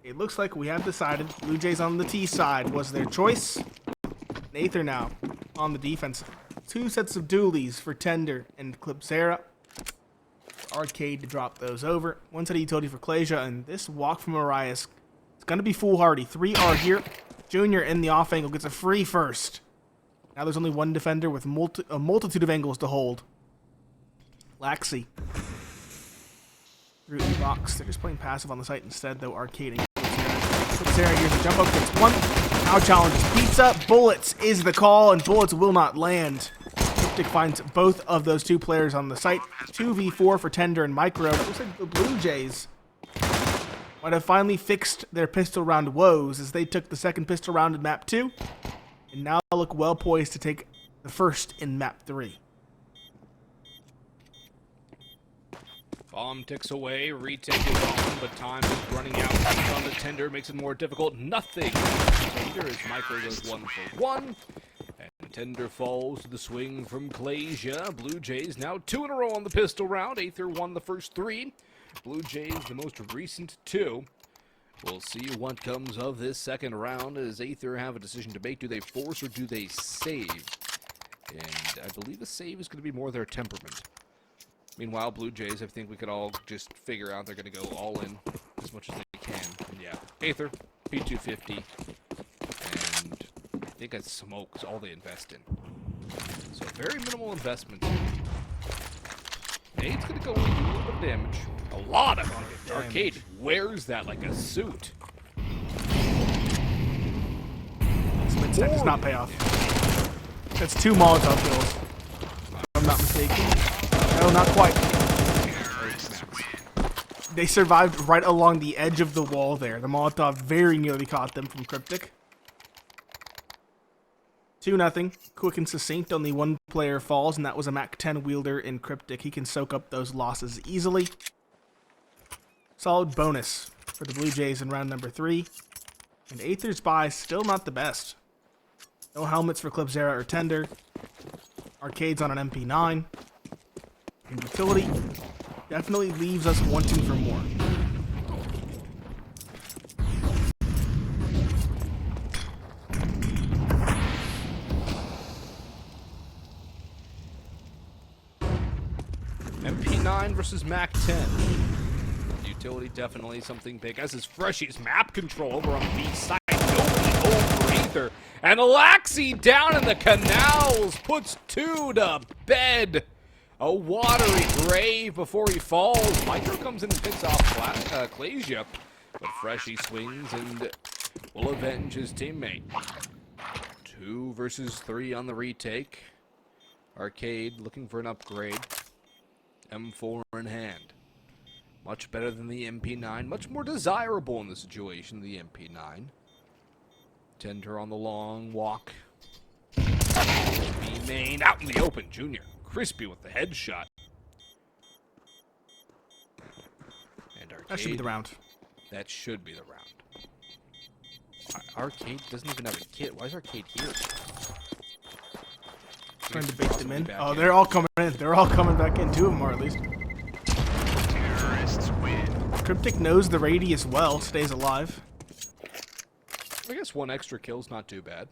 It looks like we have decided Blue Jays on the T side was their choice. And Aether now on the defense. 2 sets of dualies for Tender and Clipsera. Arcade to drop those over. 1 set of utility for Clasia, and this walk from Arias. It's going to be foolhardy. 3 are here. Junior in the off angle gets a free first. Now there's only 1 defender with a multitude of angles to hold. Laxi. Through the box. They're just playing passive on the site instead, though. Arcading. Clipsera here's the jump up. Gets 1. Now challenges Pizza. Bullets is the call, and bullets will not land. Cryptic finds both of those 2 players on the site. 2v4 for Tender and Micro. It looks like the Blue Jays might have finally fixed their pistol round woes as they took the second pistol round in map 2 and now look well poised to take the first in map 3. Bomb ticks away, retake is on, but time is running out. Heat on the Tender makes it more difficult. Nothing. Tender as Micro goes 1 for 1. And Tender falls to the swing from Clasia. Blue Jays now 2 in a row on the pistol round. Aether won the first 3. Blue Jays the most recent 2. We'll see what comes of this second round as Aether have a decision to make. Do they force or do they save? And I believe the save is going to be more their temperament. Meanwhile, Blue Jays, I think we could all just figure out they're going to go all in as much as they can. And yeah, Aether, P250, and I think it's smoke is all they invest in. So very minimal investment. Nade's going to go in and do a little bit of damage. A lot of damage. Arcade wears that like a suit. Split set does not pay off. That's 2 Molotov kills. If I'm not mistaken. No, not quite. They survived right along the edge of the wall there. The Molotov very nearly caught them from Cryptic. 2-0. Quick and succinct. Only 1 player falls, and that was a Mac 10 wielder in Cryptic. He can soak up those losses easily. Solid bonus for the Blue Jays in round number 3. And Aether's buy still not the best. No helmets for Clipzera or Tender. Arcade's on an MP9. And Utility definitely leaves us wanting for more. MP9 versus Mac 10. Utility definitely something big, as is Freshie's map control over on B side. Nobody over Aether. And Laxi down in the canals puts 2 to bed. A watery grave before he falls. Micro comes in and picks off Clasia. But Freshie swings and will avenge his teammate. 2 versus 3 on the retake. Arcade looking for an upgrade. M4 in hand. Much better than the MP9. Much more desirable in the situation than the MP9. Tender on the long walk. B main out in the open. Junior. Crispy with the headshot. And Arcade. That should be the round. That should be the round. Arcade doesn't even have a kit. Why is Arcade here? Trying to bait them in. Oh, they're all coming in. They're all coming back in. 2 of them are at least. Terrorists win. Cryptic knows the radius well. Stays alive. I guess 1 extra kill's not too bad.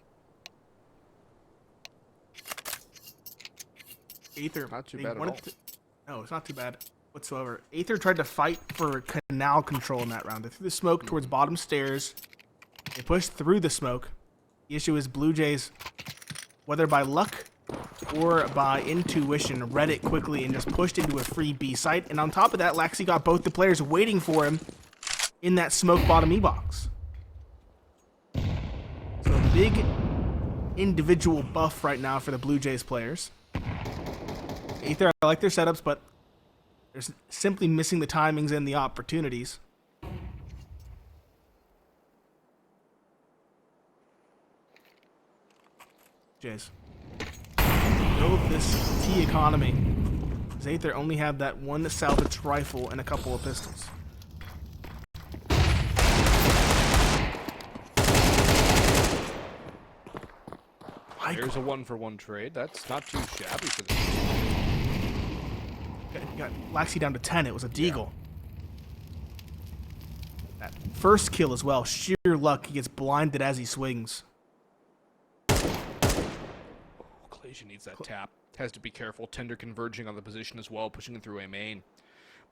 Aether. Not too bad at all. No, it's not too bad whatsoever. Aether tried to fight for canal control in that round. They threw the smoke towards bottom stairs. They pushed through the smoke. The issue is BLUEJAYS, whether by luck or by intuition, read it quickly and just pushed into a free B site. And on top of that, Laxi got both the players waiting for him in that smoke bottom E box. So a big individual buff right now for the BLUEJAYS players. Aether, I like their setups, but they're simply missing the timings and the opportunities. Jays. Build this T economy. Aether only have that 1 salvage rifle and a couple of pistols. Here's a 1-for-1 trade. That's not too shabby for this. Got Laxi down to 10. It was a deagle. That first kill as well. Sheer luck. He gets blinded as he swings. Clasia needs that tap. Has to be careful. Tender converging on the position as well, pushing it through a main.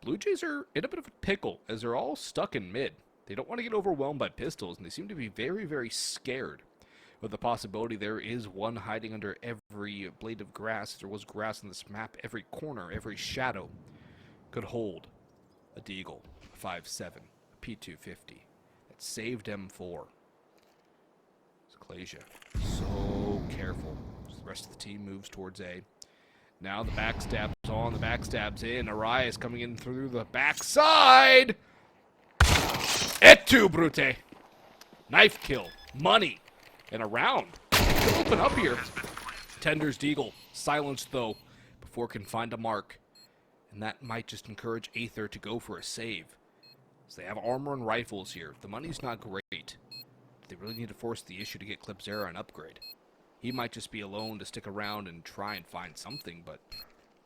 BLUEJAYS are in a bit of a pickle, as they're all stuck in mid. They don't want to get overwhelmed by pistols, and they seem to be very, very scared of the possibility there is one hiding under every blade of grass. There was grass on this map. Every corner, every shadow could hold a deagle, a 5.7, a P250. That saved M4. It's Clasia. So careful. The rest of the team moves towards A. Now the backstab's on, the backstab's in. Arias coming in through the backside. Et tu, Brute. Knife kill. Money. And a round. Could open up here. Tender's deagle. Silenced, though, before it can find a mark. And that might just encourage Aether to go for a save. So they have armor and rifles here. The money's not great. They really need to force the issue to get Clipzera an upgrade. He might just be alone to stick around and try and find something, but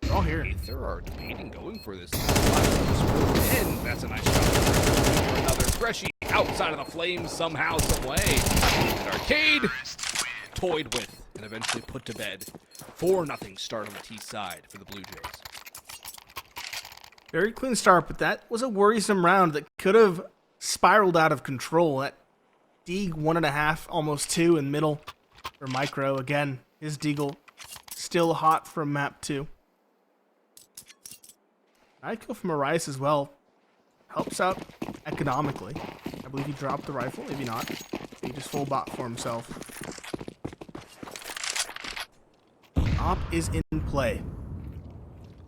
They're all here. Aether are debating going for this. And that's a nice shot. For another freshie outside of the flames somehow, some way. And Arcade toyed with and eventually put to bed. 4-0 start on the T side for the BLUEJAYS. Very clean start, but that was a worrisome round that could have spiraled out of control. That Deagle 1.5, almost 2 in middle for Micro. Again, his Deagle still hot from map 2. I'd go from Arias as well. Helps out economically. I believe he dropped the rifle, maybe not. He just full bot for himself. Op is in play.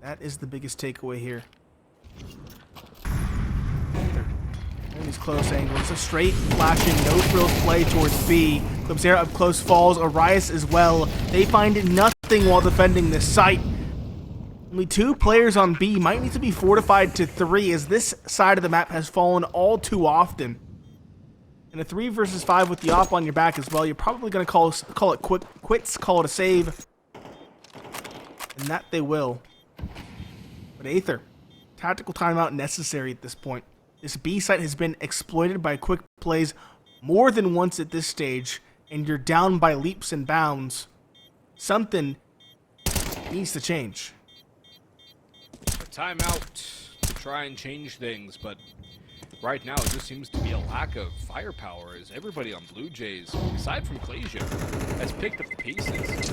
That is the biggest takeaway here. All these close angles. A straight flashing, no frills play towards B. Clipzera up close falls. Arias as well. They find nothing while defending this site. Only 2 players on B. Might need to be fortified to 3, as this side of the map has fallen all too often. In a 3 versus 5 with the op on your back as well, you're probably going to call it quits, call it a save. And that they will. But Aether, tactical timeout necessary at this point. This B site has been exploited by quick plays more than once at this stage, and you're down by leaps and bounds. Something needs to change. A timeout to try and change things, but right now it just seems to be a lack of firepower as everybody on Blue Jays, aside from Clasia, has picked up the pieces.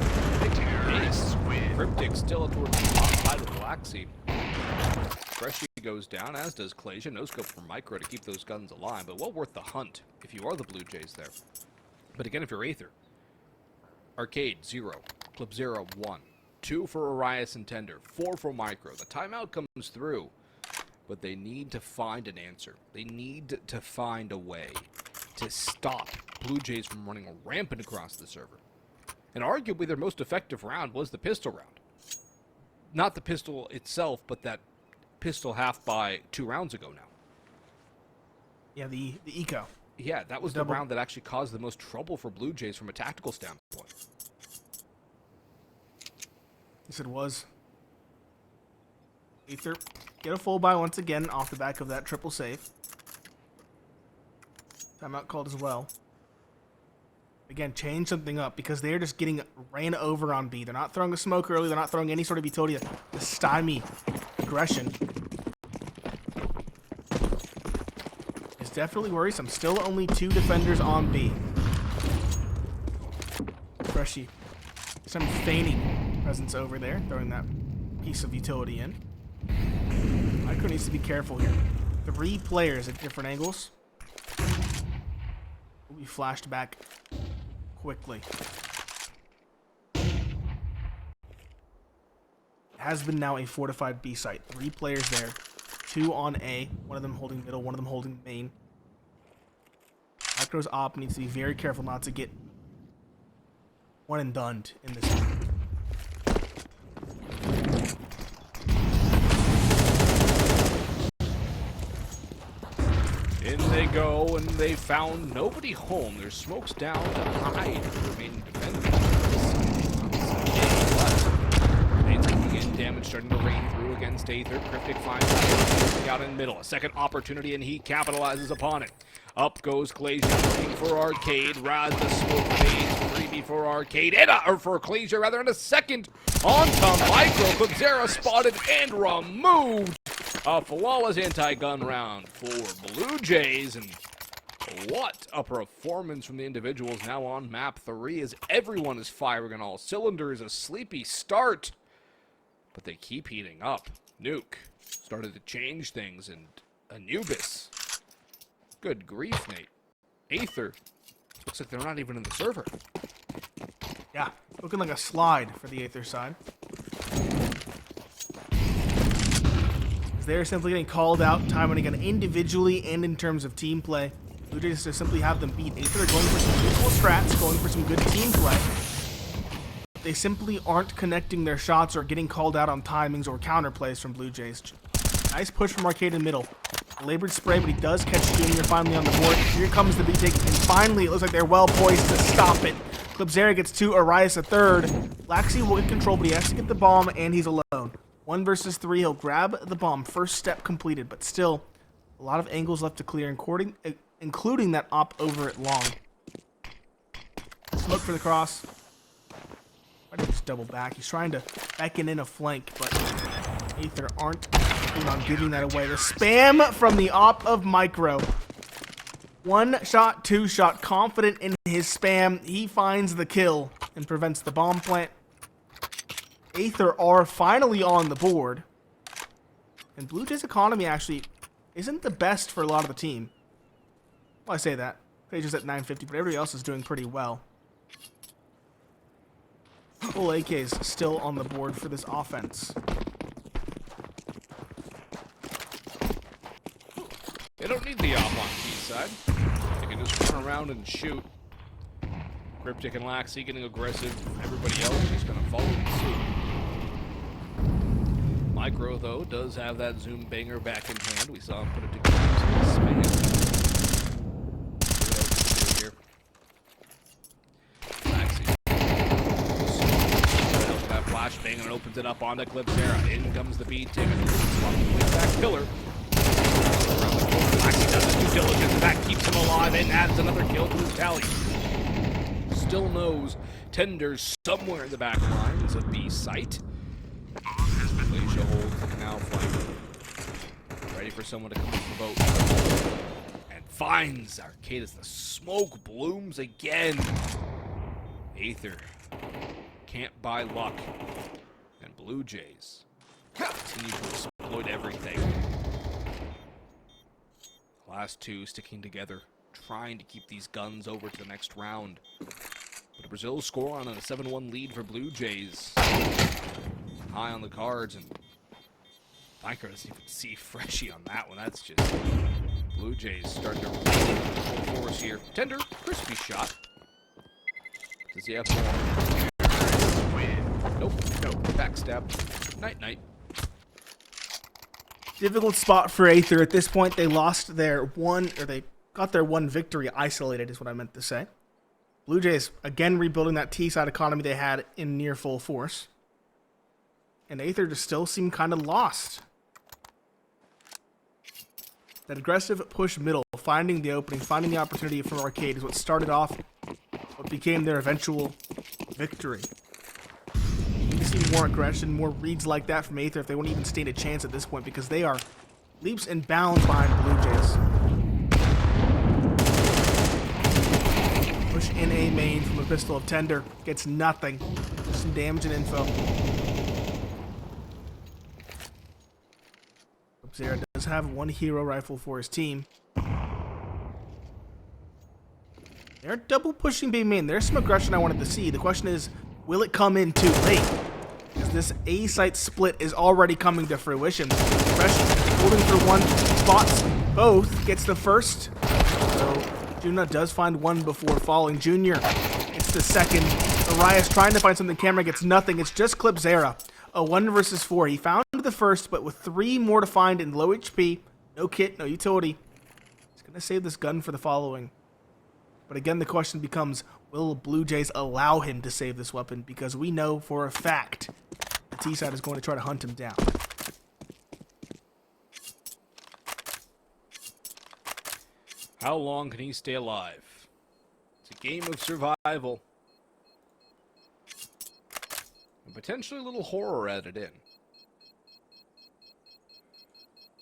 Cryptic still towards the top side of the Black Sea. Freshie goes down, as does Clasia. No scope for Micro to keep those guns alive, but well worth the hunt if you are the Blue Jays there. But again, if you're Aether, Arcade 0, Clip 0, 1, 2 for Arias and Tender, 4 for Micro. The timeout comes through, but they need to find an answer. They need to find a way to stop Blue Jays from running rampant across the server. And arguably their most effective round was the pistol round. Not the pistol itself, but that pistol half by 2 rounds ago now. Yeah, the eco. Yeah, that was the round that actually caused the most trouble for Blue Jays from a tactical standpoint. Yes, it was. Aether get a full buy once again off the back of that triple save. Timeout called as well. Again, change something up because they're just getting ran over on B. They're not throwing a smoke early. They're not throwing any sort of utility to stymie aggression. It's definitely worrisome. Still only 2 defenders on B. Freshie. Some feigning presence over there, throwing that piece of utility in. Micro needs to be careful here. 3 players at different angles. Will be flashed back quickly. It has been now a fortified B site. 3 players there. 2 on A. One of them holding middle, one of them holding main. Micro's op needs to be very careful not to get one and done in this game. In they go, and they found nobody home. There's smokes down to hide the remaining defenders. Again, damage starting to rain through against Aether. Cryptic finds out in middle. A second opportunity, and he capitalizes upon it. Up goes Clasia looking for Arcade. Raz the smoke fades. Freebie for Arcade. Or for Clasia, rather, and a second onto Micro. Clipzera spotted and removed. A flawless anti-gun round for Blue Jays, and what a performance from the individuals now on map 3 as everyone is firing on all cylinders. A sleepy start, but they keep heating up. Nuke started to change things, and Anubis. Good grief, Nate. Aether. Looks like they're not even in the server. Yeah, looking like a slide for the Aether side. They're simply getting called out time and again, individually and in terms of team play. Blue Jays to simply have them beat. Aether are going for some beautiful strats, going for some good team play. They simply aren't connecting their shots or getting called out on timings or counter plays from Blue Jays. Nice push from Arcade in middle. A labored spray, but he does catch Junior finally on the board. Here comes the retake, and finally it looks like they're well poised to stop it. Clipzera gets 2, Arias a third. Laxi will get control, but he has to get the bomb, and he's alone. 1 versus 3, he'll grab the bomb. First step completed, but still a lot of angles left to clear, including that op over at long. Look for the cross. Why did he just double back? He's trying to beckon in a flank, but Aether aren't keen on giving that away. The spam from the op of Micro. 1 shot, 2 shot, confident in his spam. He finds the kill and prevents the bomb plant. Aether are finally on the board. And Blue Jays' economy actually isn't the best for a lot of the team. Well, I say that. Pages at 950, but everybody else is doing pretty well. Full AKs still on the board for this offense. They don't need the op on B side. They can just run around and shoot. Cryptic and Laxi getting aggressive. Everybody else is going to follow suit. Micro, though, does have that zoom banger back in hand. We saw him put it together. opens it up onto Clipsera. In comes the B tick. Back pillar. Around the corner, Laxi does his due diligence, and that keeps him alive and adds another kill to his tally. Still knows Tender's somewhere in the back lines of B site. Glacier holds the canal flank. Ready for someone to come off the boat. And finds Arcade as the smoke blooms again. Aether can't buy luck. And Blue Jays continue to exploit everything. Last two sticking together, trying to keep these guns over to the next round. But Brazil's score on a 7-1 lead for Blue Jays. High on the cards, and Micro doesn't even see freshie on that one. That's just Blue Jays starting to run into full force here. Tender, crispy shot. Does he have more? Nope, no, backstab. Night. Difficult spot for Aether. At this point, they lost their they got their one victory isolated, is what I meant to say. Blue Jays, again, rebuilding that T-side economy they had in near full force. And Aether just still seemed kind of lost. That aggressive push middle, finding the opening, finding the opportunity from Arcade is what started off what became their eventual victory. You need to see more aggression, more reads like that from Aether if they won't even stand a chance at this point, because they are leaps and bounds behind Blue Jays. Push in a main from a pistol of Tender. Gets nothing. Just some damage and info. Zera does have one hero rifle for his team. They're double pushing B main. There's some aggression I wanted to see. The question is, will it come in too late? Because this A site split is already coming to fruition. Freshie holding for one, spots both, gets the first. So Juna does find one before falling. Junior gets the second. Arias trying to find something. Camera gets nothing. It's just Clipsera. A 1 versus 4. He found the first, but with 3 more to find in low HP, no kit, no utility. He's going to save this gun for the following. But again, the question becomes, will Blue Jays allow him to save this weapon? Because we know for a fact the T-side is going to try to hunt him down. How long can he stay alive? It's a game of survival. And potentially a little horror added in.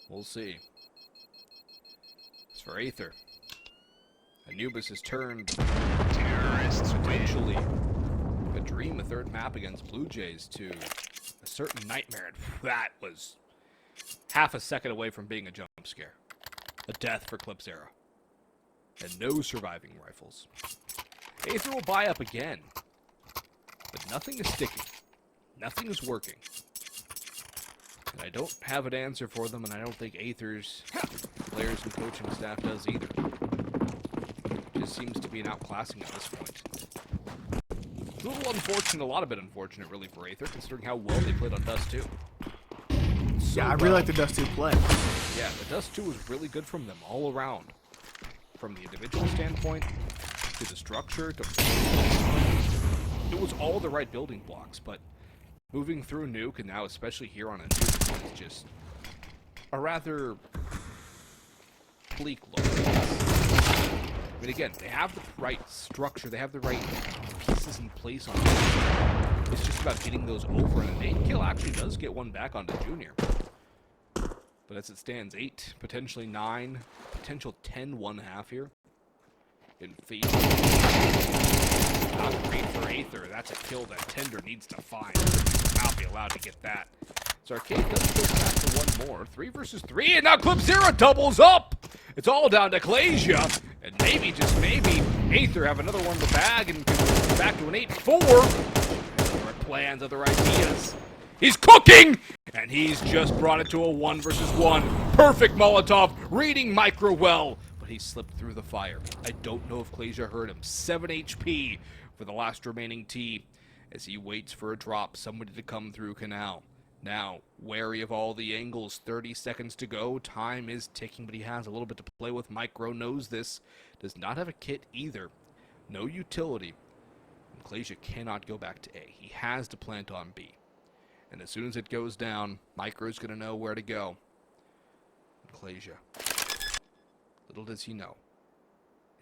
We'll see. As for Aether, Anubis has turned potentially a dream, a third map against Blue Jays, to a certain nightmare. That was half a second away from being a jump scare. A death for Clipsera. And no surviving rifles. Aether will buy up again. But nothing is sticking. Nothing is working. And I don't have an answer for them, and I don't think Aether's players and coaching staff does either. It just seems to be an outclassing at this point. It's a little unfortunate, a lot of it unfortunate, really, for Aether, considering how well they played on Dust2. So Yeah, I really like the Dust2 play. Yeah, the Dust2 was really good from them all around. From the individual standpoint, to the structure, to... It was all the right building blocks, but moving through Nuke, and now especially here on Nuke, is just a rather bleak look. I mean, again, they have the right structure, they have the right pieces in place on it. It's just about getting those over, and an 8 kill actually does get one back onto Junior. But as it stands, 8, potentially 9, potential 10 1/2 here. In feet. Not great for Aether. That's a kill that Tender needs to find. Not be allowed to get that. So Arcade does go back for one more. 3 versus 3, and now Clipsera doubles up! It's all down to Glacia. And maybe, just maybe, Aether have another one in the bag and can go back to an 8-4. Other plans, other ideas. He's cooking! And he's just brought it to a 1 versus 1. Perfect Molotov, reading Micro well. But he slipped through the fire. I don't know if Glacia hurt him. 7 HP for the last remaining T as he waits for a drop, somebody to come through Canal. Now, wary of all the angles, 30 seconds to go. Time is ticking, but he has a little bit to play with. Micro knows this. Does not have a kit either. No utility. And Glacia cannot go back to A. He has to plant on B. And as soon as it goes down, Micro's going to know where to go. Clasia, little does he know,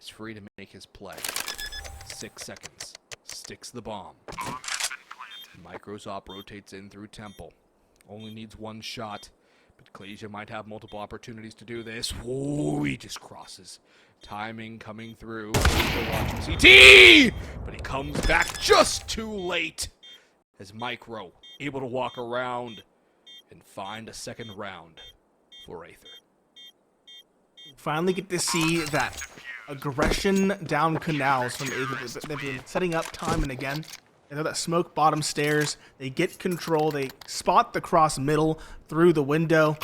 is free to make his play. 6 seconds. Sticks the bomb. Micro's op rotates in through Temple. Only needs 1 shot. But Clasia might have multiple opportunities to do this. Whoa, he just crosses. Timing coming through. Watching CT! But he comes back just too late. As Micro able to walk around and find a second round for Aether. Finally get to see that aggression down canals from Aether. They've been setting up time and again. They know that smoke bottom stairs. They get control. They spot the cross middle through the window.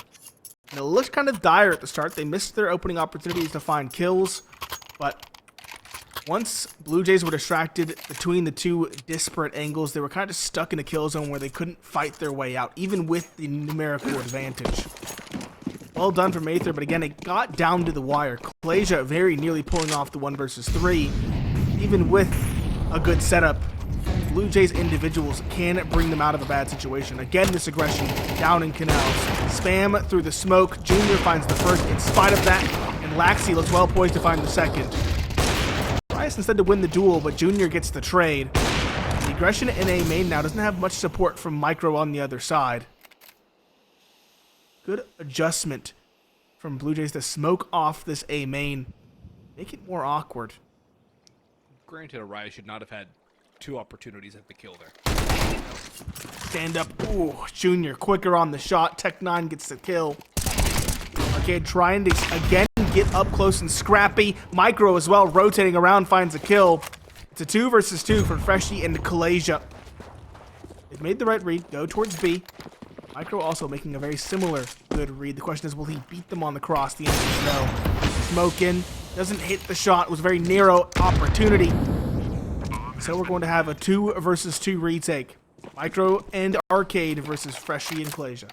And it looked kind of dire at the start. They missed their opening opportunities to find kills. But once Blue Jays were distracted between the two disparate angles, they were kind of stuck in a kill zone where they couldn't fight their way out, even with the numerical advantage. Well done from Aether, but again, it got down to the wire. Clasia very nearly pulling off the 1 versus 3. Even with a good setup, Blue Jays individuals can bring them out of a bad situation. Again, this aggression down in canals. Spam through the smoke. Junior finds the first in spite of that, and Laxi looks well poised to find the second. Rice instead to win the duel, but Junior gets the trade. The aggression in A main now doesn't have much support from Micro on the other side. Good adjustment from Blue Jays to smoke off this A main. Make it more awkward. Granted, Araya should not have had 2 opportunities at the kill there. Stand up. Ooh, Junior quicker on the shot. Tech9 gets the kill. Arcade trying to, again, get up close and scrappy. Micro as well, rotating around, finds a kill. It's a 2 versus 2 for Freshie and Clasia. They've made the right read. Go towards B. Micro also making a very similar good read. The question is, will he beat them on the cross? The answer is no. Smoke in. Doesn't hit the shot. It was a very narrow opportunity. So we're going to have a 2 versus 2 retake. Micro and Arcade versus Freshie and Clasia.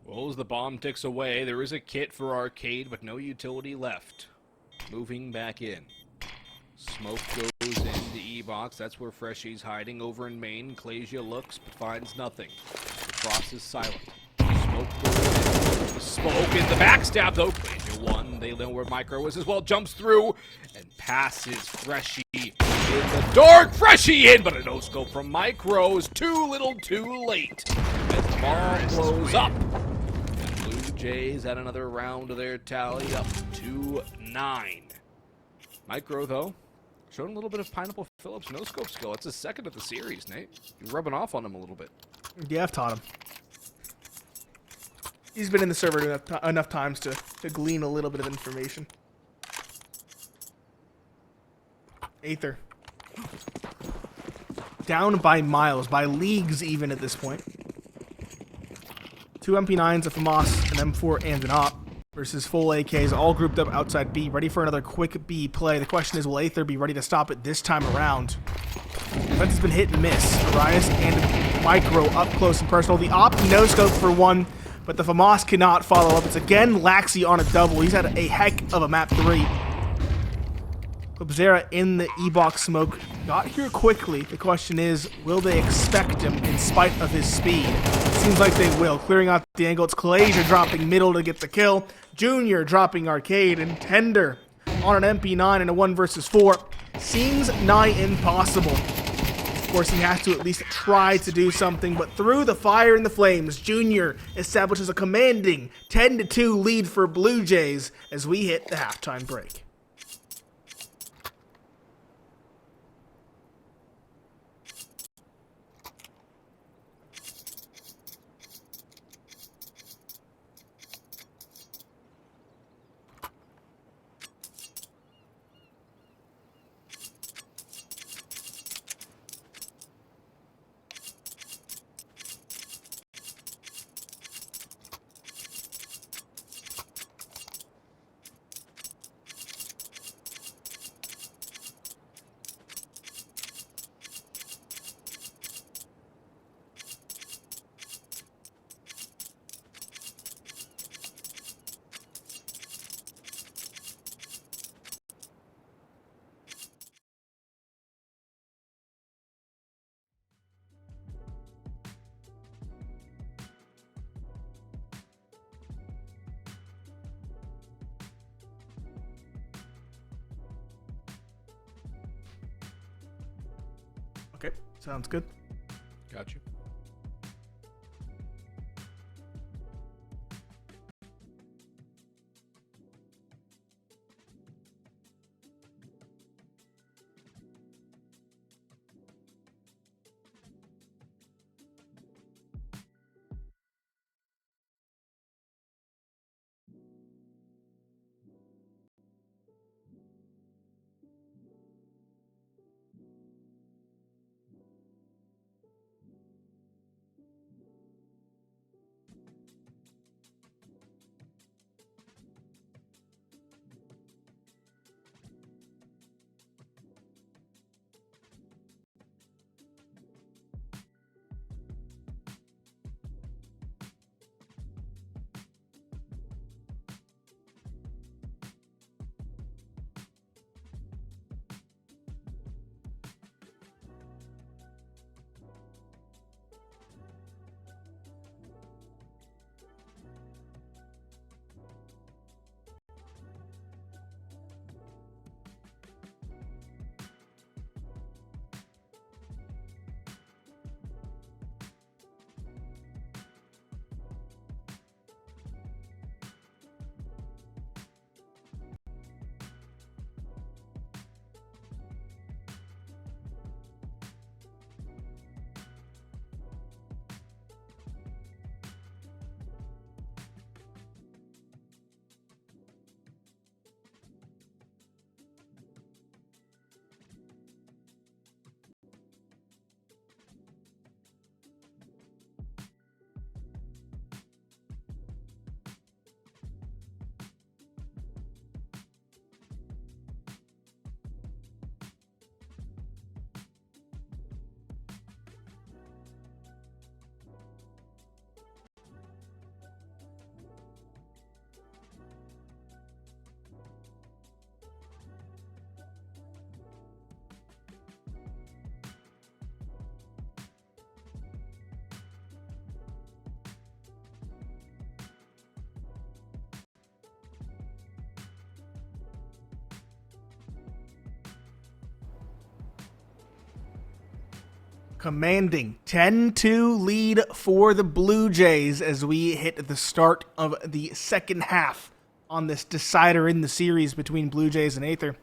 Well, as the bomb ticks away, there is a kit for Arcade, but no utility left. Moving back in. Smoke goes into E-box. That's where Freshie's hiding. Over in main, Clasia looks but finds nothing. The cross is silent. Smoke goes in. The smoke in the backstab, though. Clasia won. They know where Micro is as well. Jumps through and passes Freshie in the dark. Freshie in, but a no-scope from Micro is too little too late. As the bomb blows up. And Blue Jays add another round to their tally up to 9. Micro, though, showing a little bit of Pineapple Phillips no-scope skill. It's his second of the series, Nate. You're rubbing off on him a little bit. Yeah, I've taught him. He's been in the server enough times to glean a little bit of information. Aether. Down by miles, by leagues even at this point. 2 MP9s, a FAMAS, an M4, and an AWP. Versus full AKs, all grouped up outside B, ready for another quick B play. The question is, will Aether be ready to stop it this time around? Defense has been hit and miss. Arias and Micro up close and personal. The op no scope for 1, but the FAMAS cannot follow up. It's again Laxi on a double. He's had a heck of a map 3. Klubzera in the E-box smoke. Got here quickly. The question is, will they expect him in spite of his speed? It seems like they will. Clearing out the angle. It's Clasia dropping middle to get the kill. Junior dropping Arcade, and Tender on an MP9 and a 1 versus 4. Seems nigh impossible. Of course, he has to at least try to do something, but through the fire and the flames, Junior establishes a commanding 10-2 lead for Blue Jays as we hit the halftime break. Okay, sounds good. Got you. Commanding 10-2 lead for the Blue Jays as we hit the start of the second half on this decider in the series between Blue Jays and Aether.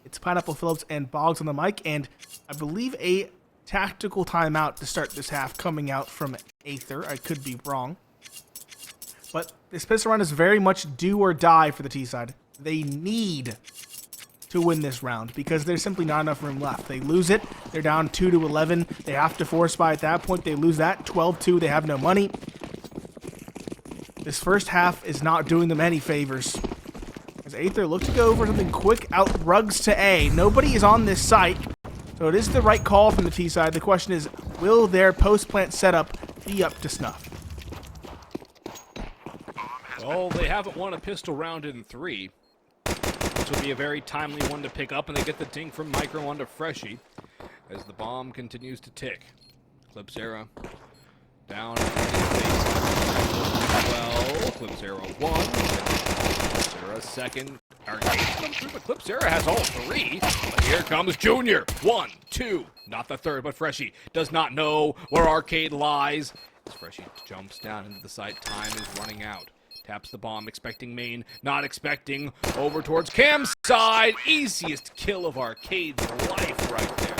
It's Pineapple Phillips and Boggs on the mic, and I believe a tactical timeout to start this half coming out from Aether. I could be wrong. But this pistol round is very much do or die for the T side. They need to win this round because there's simply not enough room left. They lose it, they're down 2-11. They have to force buy at that point. They lose that 12-2. They have no money. This first half is not doing them any favors. As Aether look to go for something quick out rugs to A. Nobody is on this site, so it is the right call from the T side. The question is, will their post-plant setup be up to snuff? Well, they haven't won a pistol round in 3. This will be a very timely one to pick up, and they get the ding from Micro onto Freshie as the bomb continues to tick. Clipsera down. Well, Clipsera 1. Clipsera second. Arcade comes through, but Clipsera has all 3. But here comes Junior. 1, 2. Not the third, but Freshie does not know where Arcade lies. As Freshie jumps down into the site, time is running out. Taps the bomb, expecting main, not expecting. Over towards Cam's side. Easiest kill of Arcade's life right there.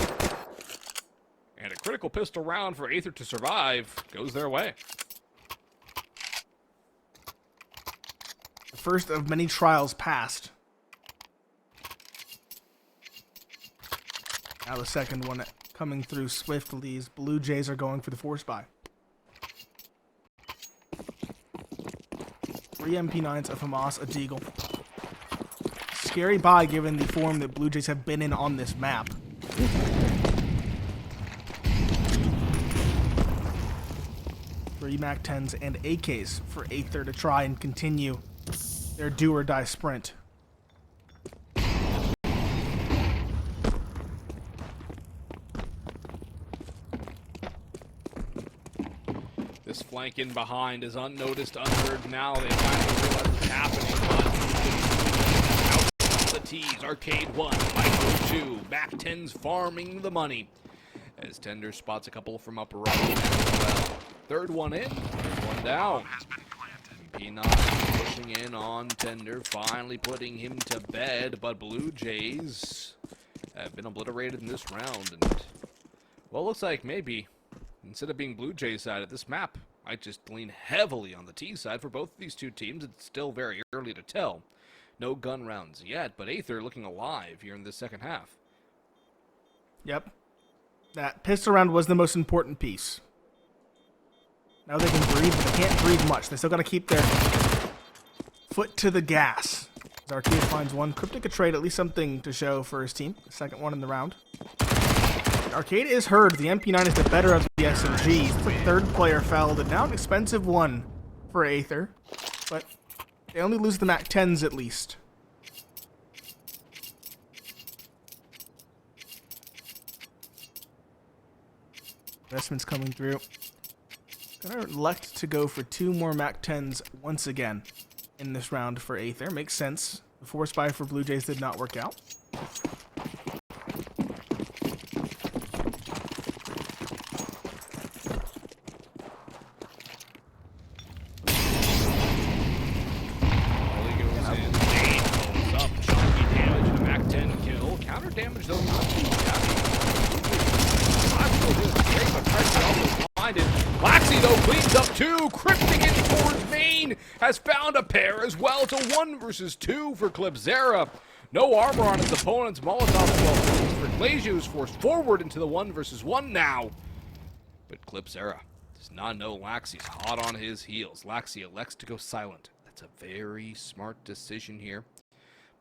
And a critical pistol round for Aether to survive goes their way. The first of many trials passed. Now the second one coming through swiftly as Blue Jays are going for the force buy. 3 MP9s, a FAMAS, a Deagle. Scary buy given the form that Blue Jays have been in on this map. Three MAC-10s and AKs for Aether to try and continue their do-or-die sprint. This flank in behind is unnoticed, unheard. Now they finally realize what's happening. Out the T's. Arcade 1, Micro 2. MAC-10's farming the money. as Tender spots a couple from upper right as well. Third one in, third one down. MP9 pushing in on Tender, finally putting him to bed, but Blue Jays have been obliterated in this round, and, well, looks like maybe, instead of being Blue Jays side of this map, might just lean heavily on the T side for both of these two teams. It's still very early to tell. No gun rounds yet, but Aether looking alive here in the second half. Yep. That pistol round was the most important piece. Now they can breathe, but they can't breathe much. They still got to keep their foot to the gas. As Arcade finds one. Cryptic a trade, at least something to show for his team. The second one in the round. Arcade is heard. The MP9 is the better of the SMGs. The third player felled, and now an expensive one for Aether. But they only lose the MAC 10s at least. Investments coming through. Gonna elect to go for 2 more MAC 10s once again in this round for Aether. Makes sense. The force buy for Blue Jays did not work out. Counter damage though not too shabby. Laxi though cleans up 2. Cryptic in towards main has found a pair as well. It's a 1 versus 2 for Clipzera. No armor on his opponent's Molotov for BLUEJAYS, who's forced forward into the 1 versus 1 now. But Clipzera does not know Laxi's hot on his heels. Laxi elects to go silent. That's a very smart decision here.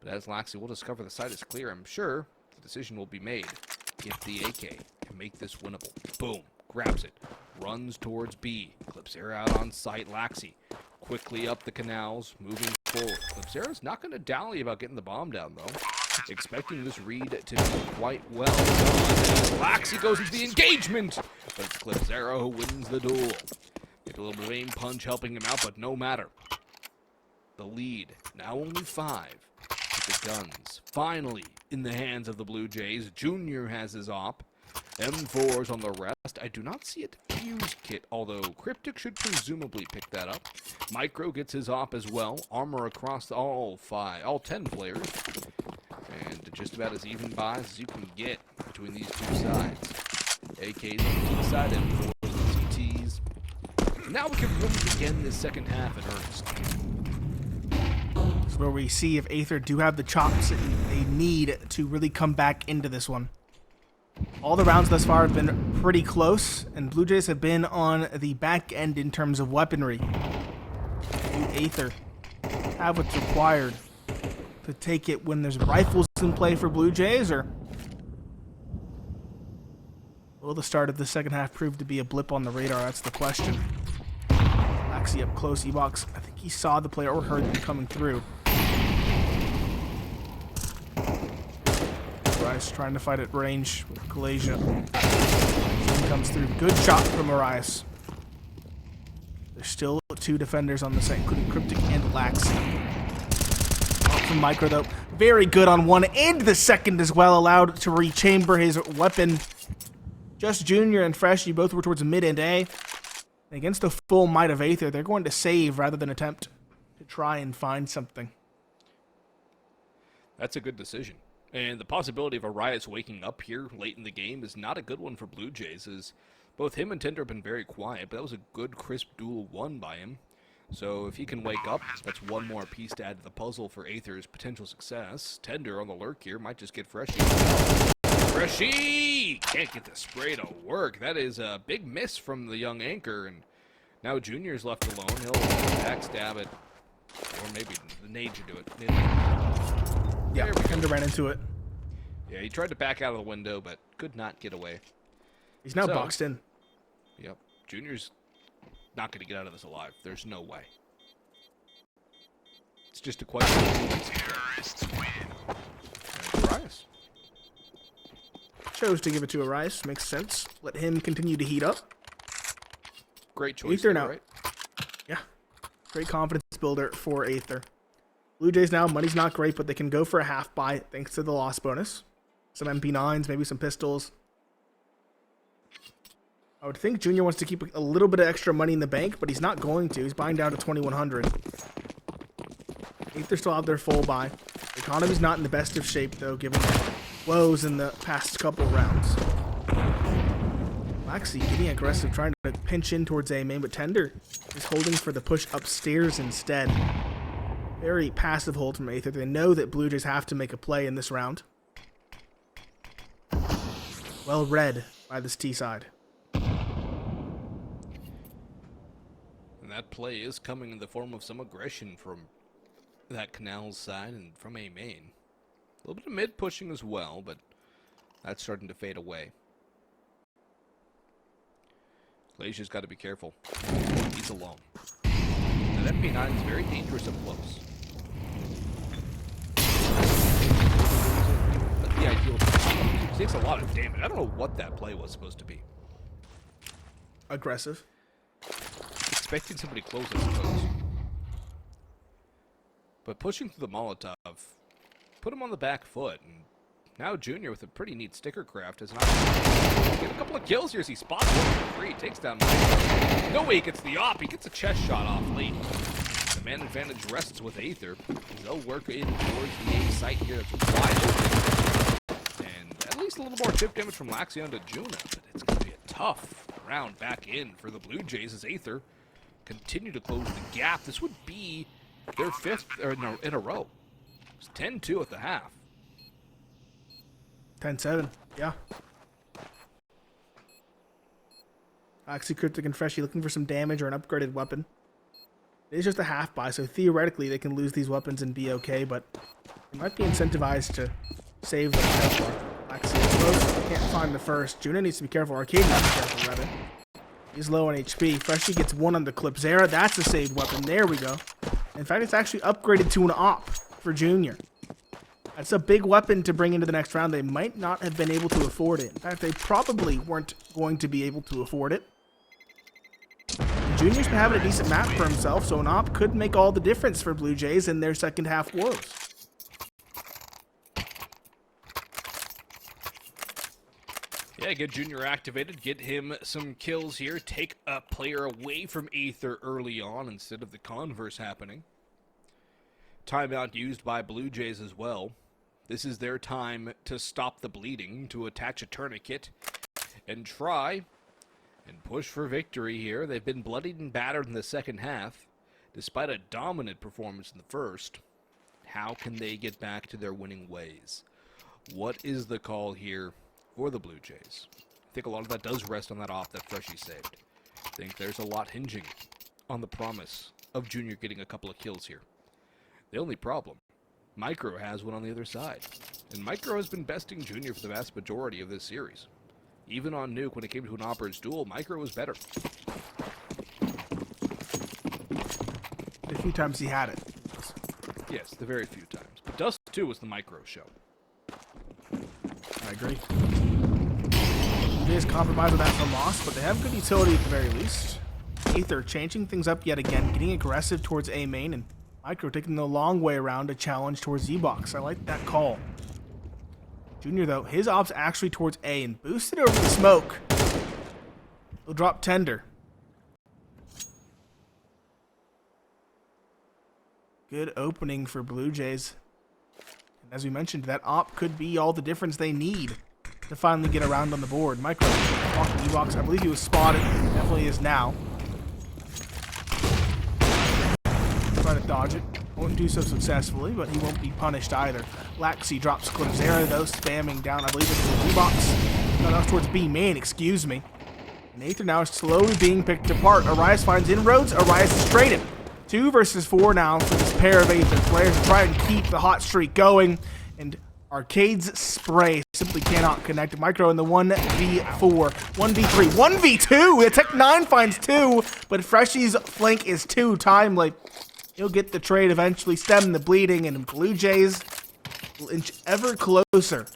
But as Laxi will discover the site is clear, I'm sure the decision will be made. Get the AK and make this winnable. Boom. Grabs it. Runs towards B. Clipzera out on site. Laxi quickly up the canals, moving forward. Clipzera's not going to dally about getting the bomb down, though. Expecting this read to be quite well done. Laxi goes into the engagement, but it's Clipzera who wins the duel. Maybe a little bit of aim punch helping him out, but no matter. The lead, now only 5. The guns finally in the hands of the Blue Jays. Junior has his op. M4's on the rest. I do not see a defuse kit, although Cryptic should presumably pick that up. Micro gets his op as well. Armor across all 10 players. And just about as even buys as you can get between these two sides. AKs on the T side, M4s and CTs. And now we can really begin this second half in earnest. Where we see if Aether do have the chops they need to really come back into this one. All the rounds thus far have been pretty close, and Blue Jays have been on the back end in terms of weaponry. Do Aether have what's required to take it when there's rifles in play for Blue Jays, or will the start of the second half prove to be a blip on the radar? That's the question. Laxi up close, E-Box. I think he saw the player or heard them coming through. Arias trying to fight at range with Galasia. Comes through. Good shot from Arias. There's still 2 defenders on the site, including Cryptic and Laxi. From Micro, though. Very good on 1 and the second as well. Allowed to rechamber his weapon. Just Junior and Freshie both were towards mid and A. Against the full might of Aether, they're going to save rather than attempt to try and find something. That's a good decision. And the possibility of Arias waking up here late in the game is not a good one for Blue Jays, as both him and Tender have been very quiet, but that was a good, crisp duel won by him. So if he can wake up, that's one more piece to add to the puzzle for Aether's potential success. Tender on the lurk here might just get Freshie. Freshie! Can't get the spray to work. That is a big miss from the young anchor, and now Junior's left alone. He'll backstab it, or maybe the nade should do it. Yeah, Tender ran into it. Yeah, he tried to back out of the window, but could not get away. He's now boxed in. Yep. Junior's not going to get out of this alive. There's no way. It's just a question of Terrorists win. Arias. Chose to give it to Arias. Makes sense. Let him continue to heat up. Great choice. Aether now. Right? Yeah. Great confidence builder for Aether. Blue Jays now, money's not great, but they can go for a half buy thanks to the loss bonus. Some MP9s, maybe some pistols. I would think Junior wants to keep a little bit of extra money in the bank, but he's not going to. He's buying down to 2,100. Aether still out there full buy. The economy's not in the best of shape, though, given woes in the past couple rounds. Laxi getting aggressive, trying to pinch in towards A main, but Tender is holding for the push upstairs instead. Very passive hold from Aether. They know that Blue Jays have to make a play in this round. Well read by this T side. And that play is coming in the form of some aggression from that Canals side and from A main. A little bit of mid pushing as well, but that's starting to fade away. Glazier's got to be careful. He's alone. And that MP9 is very dangerous up close. That's the ideal. He takes a lot of damage. I don't know what that play was supposed to be. Aggressive. Expecting somebody close, I suppose. But pushing through the Molotov put him on the back foot. And now Junior with a pretty neat sticker craft is not get a couple of kills here as he spots one for free. Takes down no way he gets the op. He gets a chest shot off late. The man advantage rests with Aether. They'll work in towards the A site here. That's wide open. And at least a little more chip damage from Laxi onto Juna. But it's going to be a tough round back in for the Blue Jays as Aether continue to close the gap. This would be their fifth in a row. It's 10-2 at the half. 10-7, yeah. Laxi, Cryptic, and Freshie looking for some damage or an upgraded weapon. It is just a half buy, so theoretically they can lose these weapons and be okay, but they might be incentivized to save them. Laxi is close, can't find the first. Juna needs to be careful. Arcade needs to be careful, rather. He's low on HP. Freshie gets one on the clip. Zara, that's a saved weapon. There we go. In fact, it's actually upgraded to an op for Junior. That's a big weapon to bring into the next round. They might not have been able to afford it. In fact, they probably weren't going to be able to afford it. Junior's been having a decent map for himself, so an op could make all the difference for Blue Jays in their second half woes. Yeah, get Junior activated, get him some kills here, take a player away from Aether early on instead of the converse happening. Timeout used by Blue Jays as well. This is their time to stop the bleeding, to attach a tourniquet, and try and push for victory here. They've been bloodied and battered in the second half, despite a dominant performance in the first. How can they get back to their winning ways? What is the call here for the Blue Jays? I think a lot of that does rest on that off that Freshie saved. I think there's a lot hinging on the promise of Junior getting a couple of kills here. The only problem, Micro has one on the other side. And Micro has been besting Junior for the vast majority of this series. Even on Nuke, when it came to an Opera's duel, Micro was better. A few times he had it. Yes, the very few times. But Dust2 was the Micro show. I agree. He is compromised with that from Moss, but they have good utility at the very least. Aether changing things up yet again, getting aggressive towards A main, and Micro taking the long way around to challenge towards Z-Box. I like that call. Junior, though, his op's actually towards A and boosted over the smoke. He'll drop Tender. Good opening for Blue Jays. And as we mentioned, that op could be all the difference they need to finally get around on the board. Micro walking E-Box. I believe he was spotted. Definitely is now. Try to dodge it. Won't do so successfully, but he won't be punished either. Laxi drops Clip Zero, though, spamming down, I believe it's the D-Box. No, that was towards B main, excuse me. And Aether now is slowly being picked apart. Arias finds inroads. Arias is traded. 2 versus 4 now for this pair of Aether players to try and keep the hot streak going. And Arcade's spray simply cannot connect. Micro in the 1v4, 1v3, 1v2. The Tech 9 finds 2, but Freshie's flank is too timely. He'll get the trade eventually, stem the bleeding, and Blue Jays will inch ever closer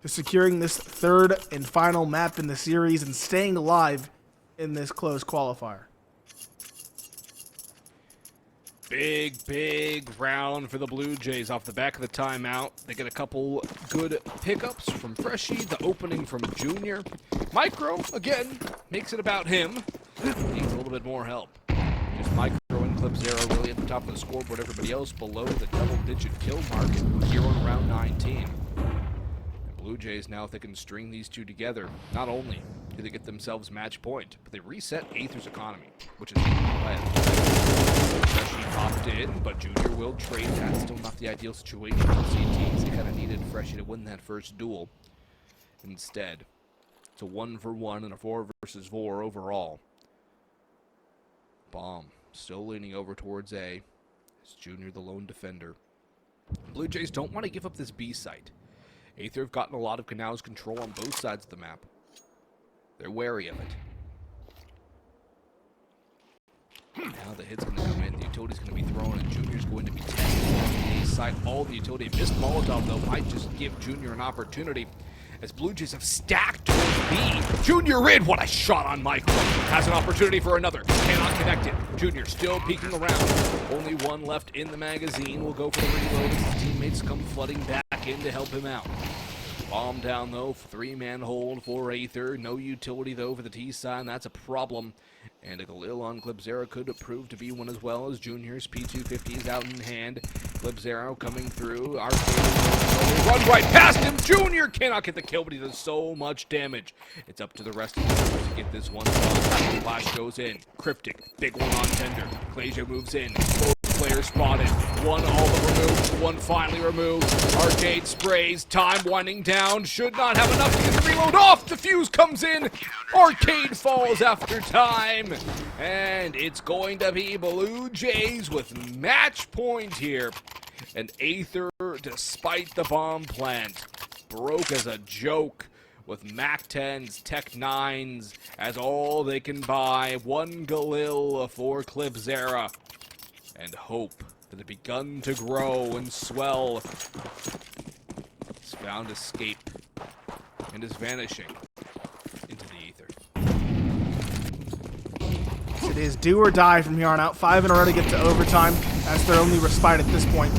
to securing this third and final map in the series and staying alive in this close qualifier. Big round for the Blue Jays off the back of the timeout. They get a couple good pickups from Freshie, the opening from Junior. Micro, again, makes it about him. Needs a little bit more help. Just Micro and ClipZero really at the top of the scoreboard. Everybody else below the double-digit kill mark here on round 19. And Blue Jays now, if they can string these two together, not only do they get themselves match point, but they reset Aether's economy, which is Freshie popped in, but Junior will trade that. Still not the ideal situation for CTs. They kind of needed Freshie to win that first duel. Instead, it's a 1-for-1 and a 4-versus-4 overall. Bomb still leaning over towards A. It's Junior, the lone defender. Blue Jays don't want to give up this B site. Aether have gotten a lot of Knau's control on both sides of the map. They're wary of it. Now the hit's going to come in, the utility's going to be thrown, and Junior's going to be tested on the A side. All the utility missed Molotov, though, might just give Junior an opportunity. As Blue Jays have stacked towards B. Junior in! What a shot on Michael. Has an opportunity for another. Cannot connect it. Junior still peeking around. Only one left in the magazine. Will go for the reload as his teammates come flooding back in to help him out. Bomb down, though. 3-man hold for Aether. No utility, though, for the T side. That's a problem. And a Galil on ClipZero could prove to be one as well, as Junior's P250 is out in hand. ClipZero coming through. Run right past him. Junior cannot get the kill, but he does so much damage. It's up to the rest of the team to get this one done. Flash goes in. Cryptic. Big one on Tender. Clasia moves in. Both players spotted. One all but removed. One finally removed. Arcade sprays. Time winding down. Should not have enough to get the reload off. The fuse comes in. Arcade falls after time. And it's going to be Blue Jays with match point here. And Aether, despite the bomb plant, broke as a joke with Mac 10s, Tech 9s as all they can buy. One Galil for ClipZero. And hope that had begun to grow and swell has found escape and is vanishing into the ether. It is do or die from here on out. 5 in a row to get to overtime. That's their only respite at this point.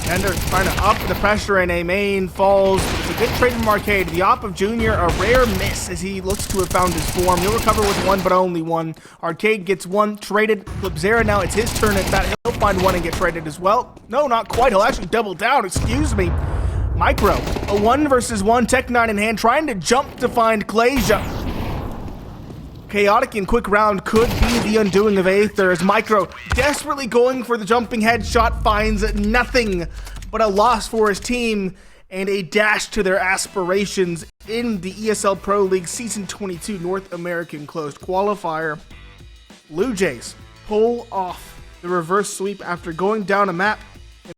Tender trying to up the pressure, and a main falls. It's a good trade from Arcade. The op of Junior, a rare miss as he looks to have found his form. He'll recover with one, but only one. Arcade gets one traded. ClipZero, now it's his turn at that. He'll find one and get traded as well. No, not quite. He'll actually double down. Excuse me. Micro, a 1-versus-1, Tech 9 in hand, trying to jump to find Clasia. Chaotic and quick round could be the undoing of Aether as Micro, desperately going for the jumping headshot, finds nothing but a loss for his team and a dash to their aspirations in the ESL Pro League Season 22 North American Closed Qualifier. Blue Jays pull off the reverse sweep after going down a map